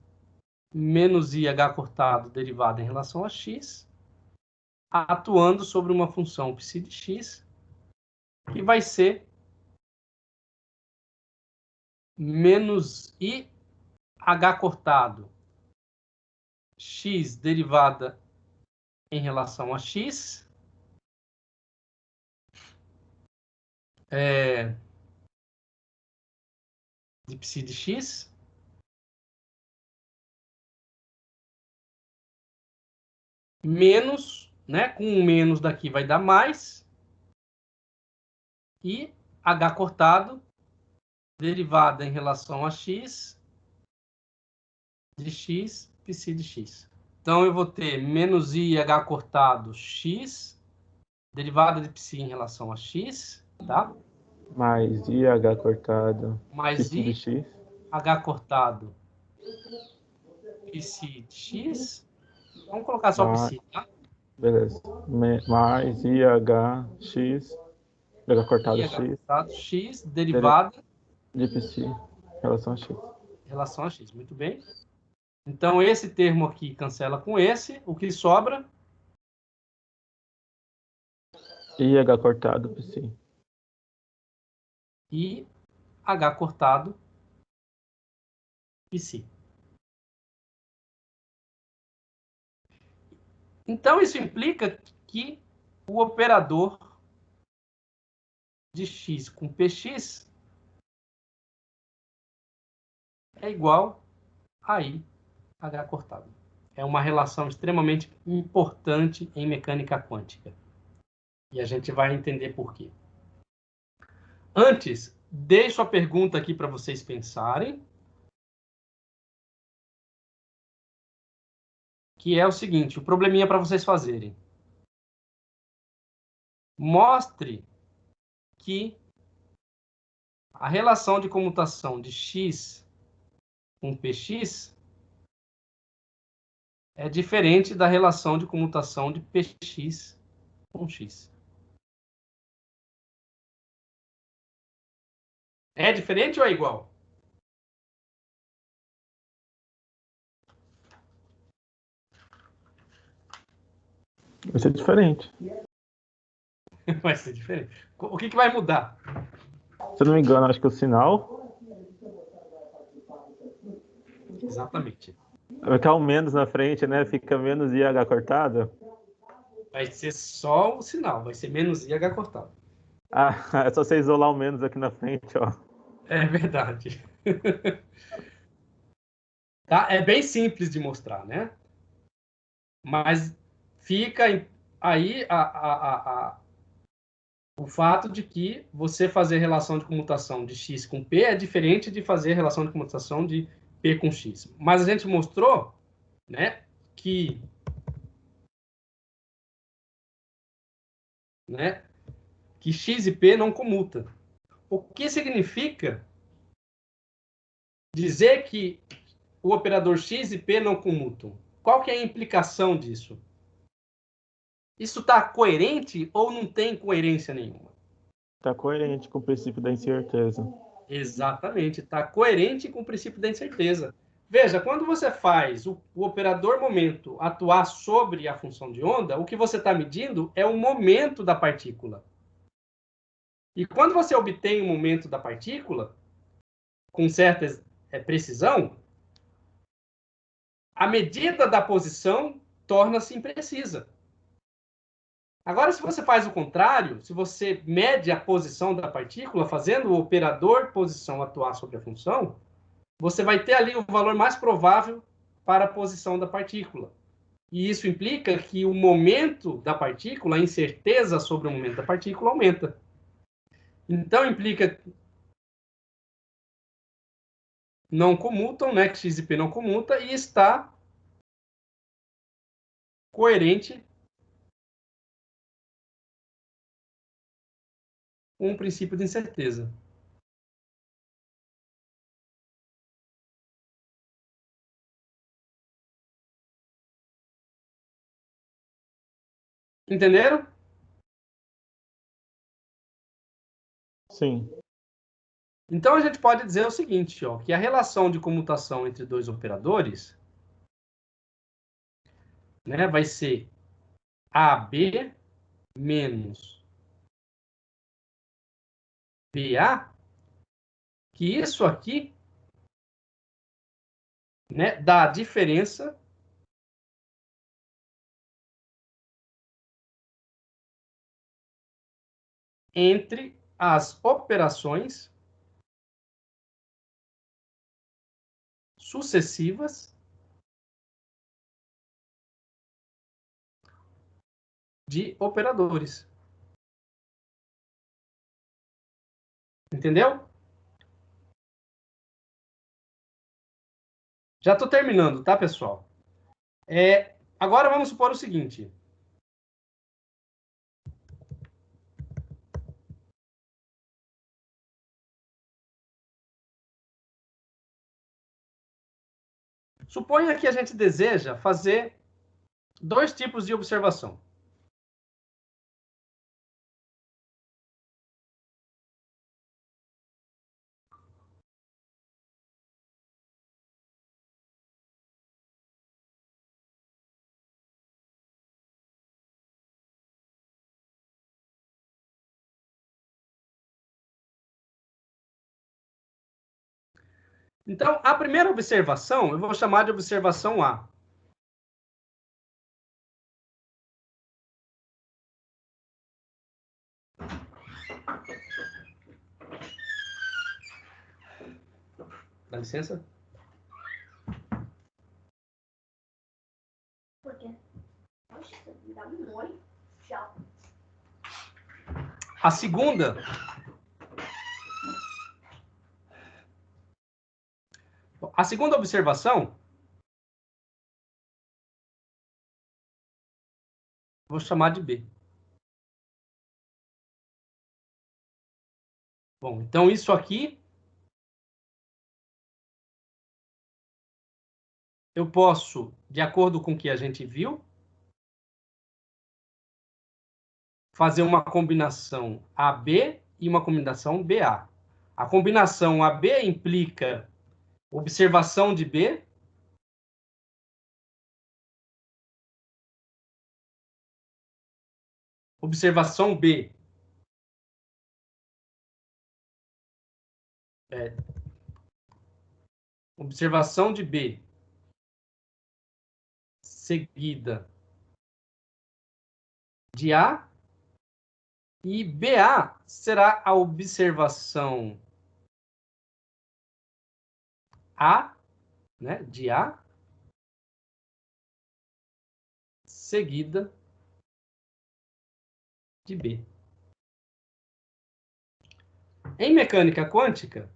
menos ih cortado derivado em relação a x, atuando sobre uma função psi de x, que vai ser menos ih cortado x derivada em relação a x, de psi de x, menos, né? Com um menos daqui vai dar mais, e h cortado derivada em relação a x de x psi de x. Então, eu vou ter menos ih cortado x, derivada de psi em relação a x, tá? Mais IH cortado, Mais psi de x. h cortado psi de x. Vamos colocar só psi, tá? Beleza. Mais IHX, IH cortado IH x, cortado x, derivada de psi, relação a x. em relação a x. Muito bem. Então, esse termo aqui cancela com esse. O que sobra? IH cortado psi. E h cortado psi. Então, isso implica que o operador de x com px é igual a i h cortado. É uma relação extremamente importante em mecânica quântica. E a gente vai entender por quê. Antes, deixo a pergunta aqui para vocês pensarem, que é o seguinte, o probleminha para vocês fazerem. Mostre que a relação de comutação de x com px é diferente da relação de comutação de px com x. É diferente ou é igual? Vai ser diferente. Vai ser diferente. O que vai mudar? Se eu não me engano, acho que o sinal Exatamente. vai ficar um menos na frente, né? Fica menos IH cortado. Vai ser só o sinal, vai ser menos IH cortado. Ah, é só você isolar o menos aqui na frente, ó. É verdade. Tá? É bem simples de mostrar, né? Mas fica aí o fato de que você fazer relação de comutação de x com p é diferente de fazer relação de comutação de p com x. Mas a gente mostrou, né, que x e p não comutam. O que significa dizer que o operador x e p não comutam? Qual que é a implicação disso? Isso está coerente ou não tem coerência nenhuma? Tá coerente com o princípio da incerteza. Exatamente, está coerente com o princípio da incerteza. Veja, quando você faz o operador momento atuar sobre a função de onda, o que você está medindo é o momento da partícula. E quando você obtém o momento da partícula, com certa precisão, a medida da posição torna-se imprecisa. Agora, se você faz o contrário, se você mede a posição da partícula, fazendo o operador posição atuar sobre a função, você vai ter ali o valor mais provável para a posição da partícula. E isso implica que o momento da partícula, a incerteza sobre o momento da partícula, aumenta. Então, implica não comutam, né, que x e p não comuta, e está coerente com o princípio de incerteza. Entenderam? Sim. Então, a gente pode dizer o seguinte, ó, que a relação de comutação entre dois operadores, né, vai ser AB menos BA, que isso aqui, né, dá a diferença entre as operações sucessivas de operadores. Entendeu? Já estou terminando, tá, pessoal? Agora vamos supor o seguinte. Suponha que a gente deseja fazer dois tipos de observação. Então, a primeira observação, eu vou chamar de observação A. Dá licença? Por quê? Oxe, me dá um oi. Tchau. A segunda observação, vou chamar de B. Bom, então isso aqui eu posso, de acordo com o que a gente viu, fazer uma combinação AB e uma combinação BA. A combinação AB implica observação de B, observação B observação de B seguida de A, e BA será a observação A, né, de A, seguida de B. Em mecânica quântica,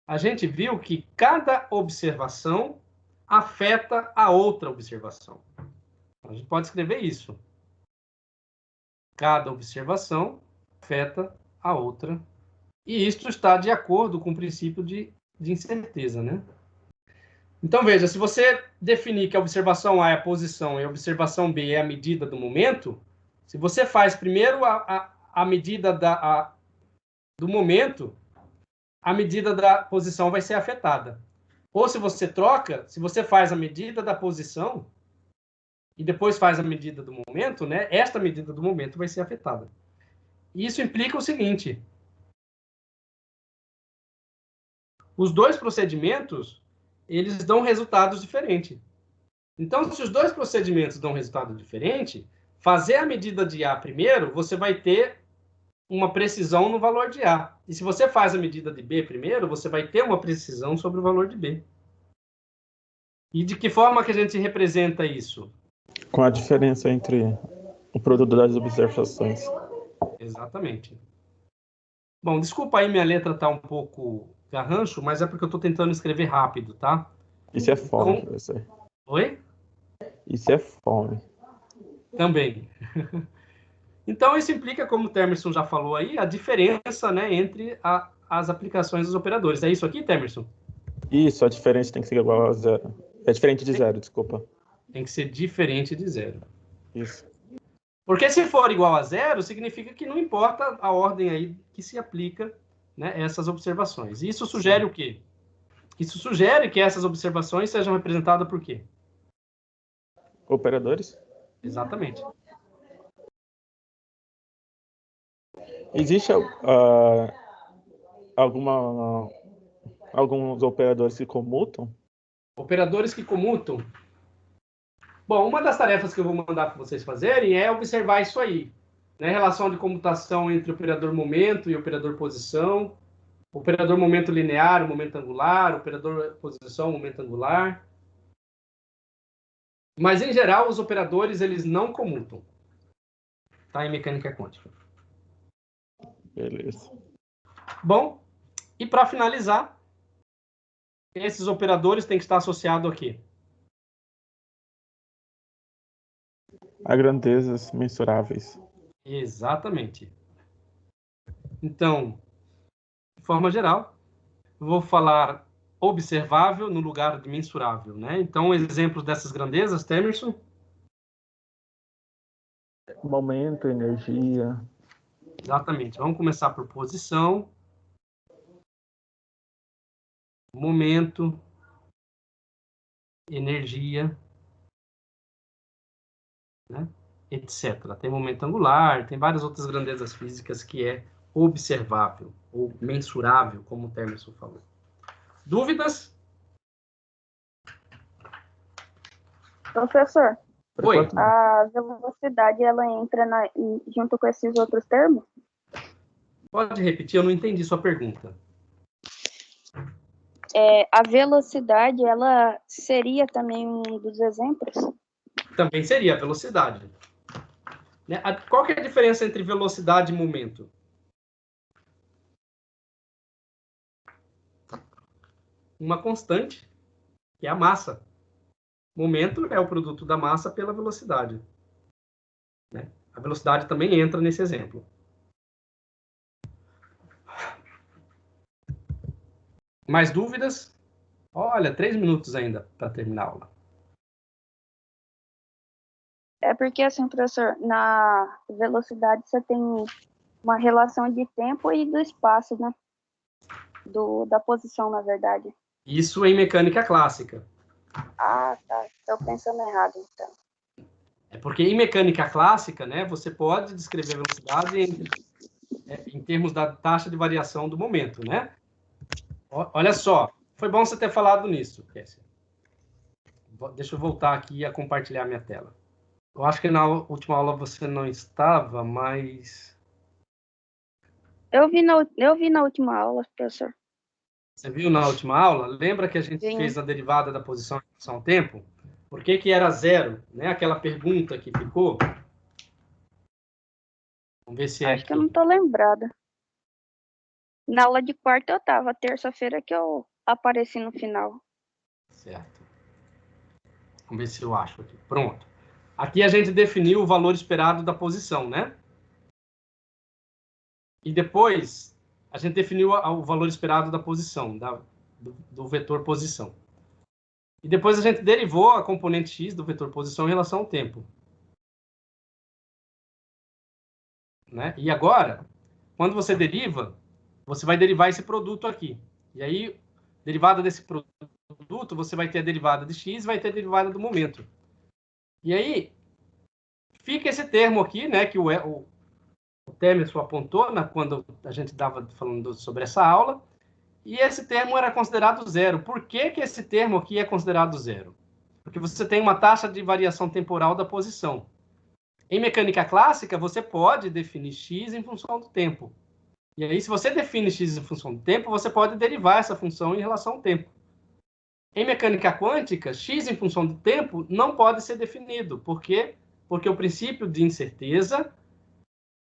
a gente viu que cada observação afeta a outra observação. A gente pode escrever isso. Cada observação afeta a outra. E isso está de acordo com o princípio de incerteza, né? Então, veja, se você definir que a observação A é a posição e a observação B é a medida do momento, se você faz primeiro a medida do momento, a medida da posição vai ser afetada. Ou se você troca, se você faz a medida da posição e depois faz a medida do momento, né, esta medida do momento vai ser afetada. E isso implica o seguinte: os dois procedimentos, eles dão resultados diferentes. Então, se os dois procedimentos dão resultado diferente, fazer a medida de A primeiro, você vai ter uma precisão no valor de A. E se você faz a medida de B primeiro, você vai ter uma precisão sobre o valor de B. E de que forma que a gente representa isso? Com a diferença entre o produto das observações. Exatamente. Bom, desculpa aí, minha letra está um pouco garrancho, mas é porque eu estou tentando escrever rápido, tá? Isso é fome, Então... professor. Oi? Isso é fome. Também. Então, isso implica, como o Temerson já falou aí, a diferença, né, entre as aplicações dos operadores. É isso aqui, Temerson? Isso, a diferença tem que ser igual a zero. É diferente de zero, desculpa. Tem que ser diferente de zero. Isso. Porque se for igual a zero, significa que não importa a ordem aí que se aplica, né, essas observações. E isso sugere o quê? Isso sugere que essas observações sejam representadas por quê? Operadores? Exatamente. Existe alguns operadores que comutam? Operadores que comutam. Bom, uma das tarefas que eu vou mandar para vocês fazerem é observar isso aí, né? Relação de comutação entre operador momento e operador posição, operador momento linear, momento angular, operador posição, momento angular. Mas, em geral, os operadores, eles não comutam. Tá? Em mecânica quântica. Beleza. Bom, e para finalizar, esses operadores têm que estar associados a quê? A grandezas mensuráveis. Exatamente. Então, de forma geral, eu vou falar observável no lugar de mensurável, né? Então, exemplos dessas grandezas, Temerson? Momento, energia. Exatamente. Vamos começar por posição, momento, energia, né? Etc. Tem momento angular, tem várias outras grandezas físicas que é observável ou mensurável, como o Temerson falou. Dúvidas? Professor, Oi. a velocidade ela entra junto com esses outros termos? Pode repetir, eu não entendi sua pergunta. A velocidade ela seria também um dos exemplos? Também seria a velocidade. Né? Qual que é a diferença entre velocidade e momento? Uma constante, que é a massa. Momento é o produto da massa pela velocidade. Né? A velocidade também entra nesse exemplo. Mais dúvidas? Olha, 3 minutos ainda para terminar a aula. É porque, assim, professor, na velocidade você tem uma relação de tempo e do espaço, né? Da posição, na verdade. Isso em mecânica clássica. Ah, tá. Estou pensando errado, então. É porque em mecânica clássica, né, você pode descrever a velocidade em termos da taxa de variação do momento, né? Olha só, foi bom você ter falado nisso, Kessia. Deixa eu voltar aqui a compartilhar minha tela. Eu acho que na última aula você não estava, mas... Eu vi na última aula, professor. Você viu na última aula? Lembra que a gente Sim. fez a derivada da posição em relação ao tempo? Por que que era zero? Né? Aquela pergunta que ficou. Vamos ver se é Acho aqui. que eu não tô lembrada. Na aula de quarta eu tava, terça-feira que eu apareci no final. Certo. Vamos ver se eu acho aqui. Pronto. Aqui a gente definiu o valor esperado da posição, né? E depois a gente definiu o valor esperado da posição, do vetor posição. E depois a gente derivou a componente x do vetor posição em relação ao tempo. Né? E agora, quando você deriva, você vai derivar esse produto aqui. E aí, derivada desse produto, você vai ter a derivada de x e vai ter a derivada do momento. E aí, fica esse termo aqui, né, que o Temerson apontou quando a gente estava falando sobre essa aula, e esse termo era considerado zero. Por que que esse termo aqui é considerado zero? Porque você tem uma taxa de variação temporal da posição. Em mecânica clássica, você pode definir x em função do tempo. E aí, se você define x em função do tempo, você pode derivar essa função em relação ao tempo. Em mecânica quântica, x em função do tempo não pode ser definido. Por quê? Porque o princípio de incerteza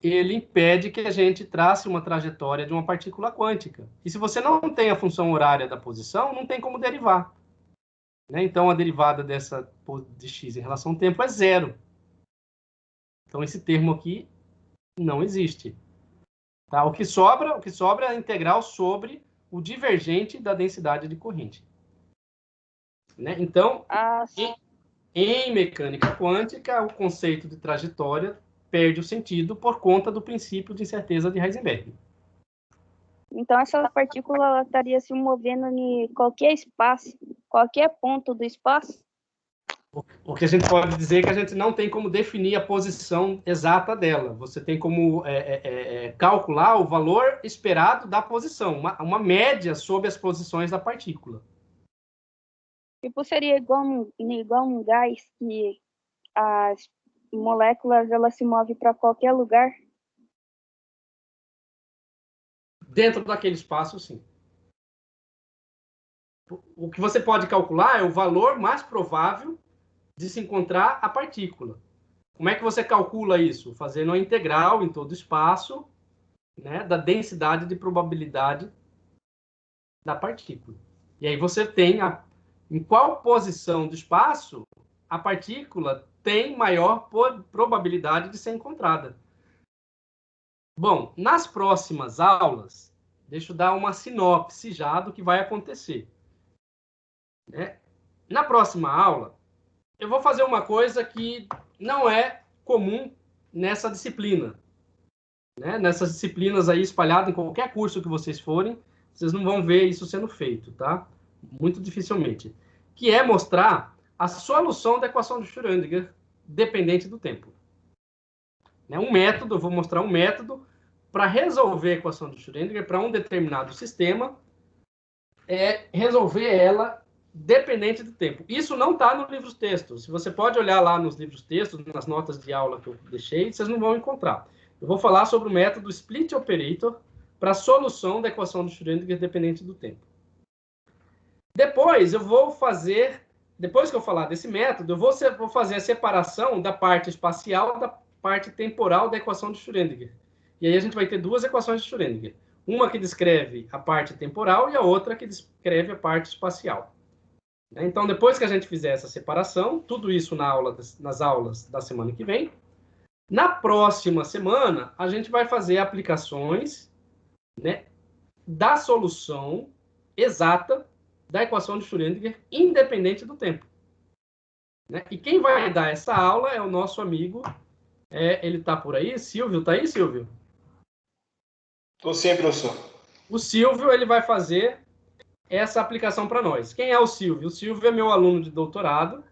ele impede que a gente trace uma trajetória de uma partícula quântica. E se você não tem a função horária da posição, não tem como derivar. Né? Então, a derivada de x em relação ao tempo é zero. Então, esse termo aqui não existe. Tá? O que sobra é a integral sobre o divergente da densidade de corrente. Né? Então, em mecânica quântica, o conceito de trajetória perde o sentido por conta do princípio de incerteza de Heisenberg. Então, essa partícula ela estaria se movendo em qualquer espaço, qualquer ponto do espaço? O que a gente pode dizer é que a gente não tem como definir a posição exata dela. Você tem como calcular o valor esperado da posição, uma média sobre as posições da partícula. Tipo, seria igual um gás que as moléculas elas se movem para qualquer lugar? Dentro daquele espaço, sim. O que você pode calcular é o valor mais provável de se encontrar a partícula. Como é que você calcula isso? Fazendo a integral em todo o espaço, né, da densidade de probabilidade da partícula. E aí você tem em qual posição do espaço a partícula tem maior probabilidade de ser encontrada. Bom, nas próximas aulas, deixa eu dar uma sinopse já do que vai acontecer. Né? Na próxima aula, eu vou fazer uma coisa que não é comum nessa disciplina. Né? Nessas disciplinas aí espalhadas em qualquer curso que vocês forem, vocês não vão ver isso sendo feito, tá? Muito dificilmente. Que é mostrar a solução da equação de Schrödinger dependente do tempo. Né? Eu vou mostrar um método para resolver a equação de Schrödinger para um determinado sistema, resolver ela dependente do tempo. Isso não está nos livros textos. Se você pode olhar lá nos livros textos, nas notas de aula que eu deixei, vocês não vão encontrar. Eu vou falar sobre o método Split Operator para a solução da equação de Schrödinger dependente do tempo. Depois que eu falar desse método, eu vou fazer a separação da parte espacial da parte temporal da equação de Schrödinger. E aí a gente vai ter duas equações de Schrödinger. Uma que descreve a parte temporal e a outra que descreve a parte espacial. Então, depois que a gente fizer essa separação, tudo isso nas aulas da semana que vem, na próxima semana, a gente vai fazer aplicações, né, da solução exata da equação de Schrödinger, independente do tempo. Né? E quem vai dar essa aula é o nosso amigo, ele está por aí, Silvio. Está aí, Silvio? Estou sim, professor. O Silvio, ele vai fazer essa aplicação para nós. Quem é o Silvio? O Silvio é meu aluno de doutorado.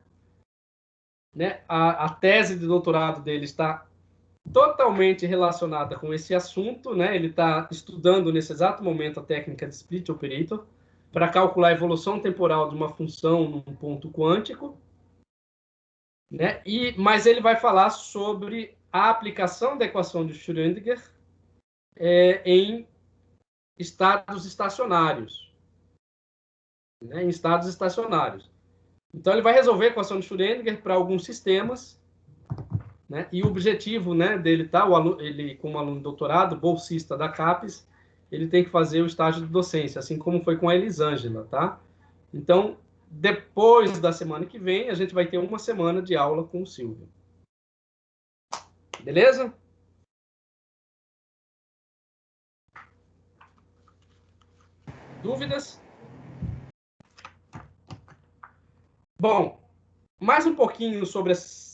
Né? A tese de doutorado dele está totalmente relacionada com esse assunto. Né? Ele está estudando nesse exato momento a técnica de split operator para calcular a evolução temporal de uma função num ponto quântico. Né? Mas ele vai falar sobre a aplicação da equação de Schrödinger em estados estacionários. Né? Em estados estacionários. Então, ele vai resolver a equação de Schrödinger para alguns sistemas. Né? E o objetivo, né, dele, tá? Ele, como aluno de doutorado, bolsista da CAPES, ele tem que fazer o estágio de docência, assim como foi com a Elisângela. Tá? Então, depois da semana que vem, a gente vai ter uma semana de aula com o Silvio. Beleza? Dúvidas? Bom, mais um pouquinho sobre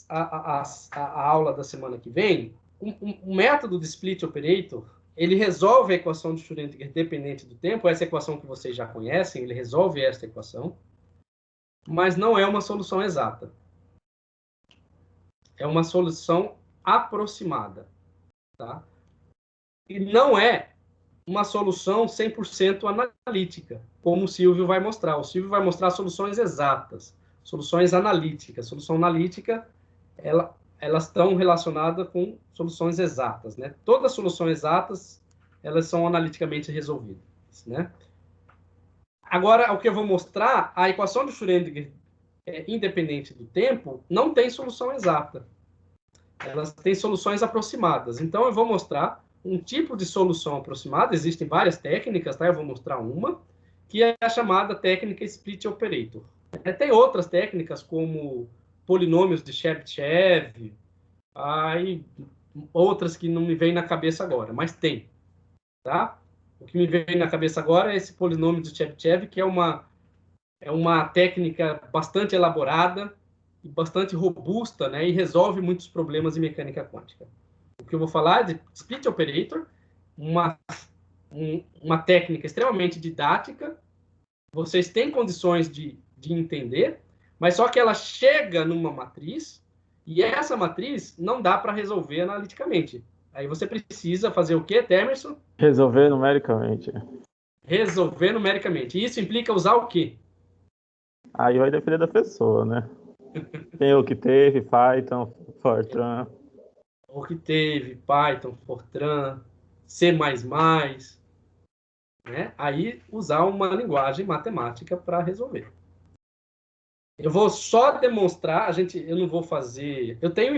a aula da semana que vem. O método de split operator, ele resolve a equação de Schrödinger dependente do tempo, essa equação que vocês já conhecem, ele resolve esta equação, mas não é uma solução exata. É uma solução aproximada. Tá? E não é uma solução 100% analítica, como o Silvio vai mostrar. O Silvio vai mostrar soluções exatas, soluções analíticas. Solução analítica, elas estão relacionadas com soluções exatas. Né? Todas as soluções exatas, elas são analiticamente resolvidas. Né? Agora, o que eu vou mostrar, a equação de Schrödinger, independente do tempo, não tem solução exata. Elas têm soluções aproximadas. Então, eu vou mostrar um tipo de solução aproximada. Existem várias técnicas, tá? Eu vou mostrar uma, que é a chamada técnica split operator. Tem outras técnicas, como polinômios de Chebyshev, aí outras que não me vêm na cabeça agora, mas tem. Tá? O que me vem na cabeça agora é esse polinômio de Chebyshev, que é uma técnica bastante elaborada e bastante robusta, né? E resolve muitos problemas em mecânica quântica. O que eu vou falar é de split operator, uma técnica extremamente didática. Vocês têm condições de entender, mas só que ela chega numa matriz e essa matriz não dá para resolver analiticamente. Aí você precisa fazer o quê, Temerson? Resolver numericamente. Resolver numericamente. E isso implica usar o quê? Aí vai depender da pessoa, né? Tem o que teve, Python, Fortran. O que teve, Python, Fortran, C++, né? Aí usar uma linguagem matemática para resolver. Eu vou só demonstrar, eu não vou fazer... Eu tenho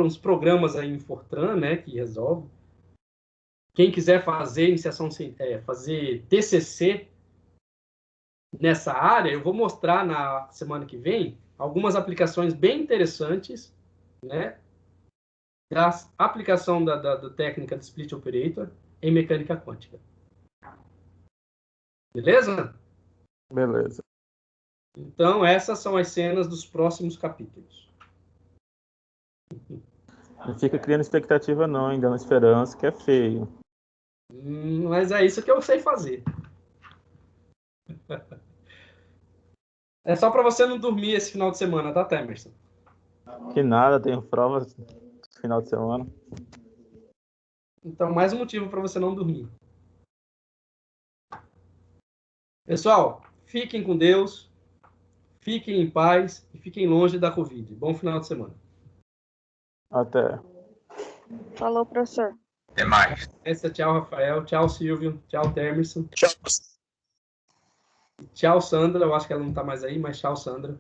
uns programas aí em Fortran, né, que resolve. Quem quiser fazer fazer TCC nessa área, eu vou mostrar na semana que vem algumas aplicações bem interessantes, né, da aplicação da técnica de split operator em mecânica quântica. Beleza? Beleza. Então, essas são as cenas dos próximos capítulos. Não fica criando expectativa não, hein? Dando esperança, que é feio. Mas é isso que eu sei fazer. É só para você não dormir esse final de semana, tá, Temerson? Que nada, tenho provas no final de semana. Então, mais um motivo para você não dormir. Pessoal, fiquem com Deus, fiquem em paz e fiquem longe da Covid. Bom final de semana. Até. Falou, professor. Até mais. Tchau, Rafael. Tchau, Silvio. Tchau, Temerson. Tchau. Tchau, Sandra. Eu acho que ela não está mais aí, mas tchau, Sandra.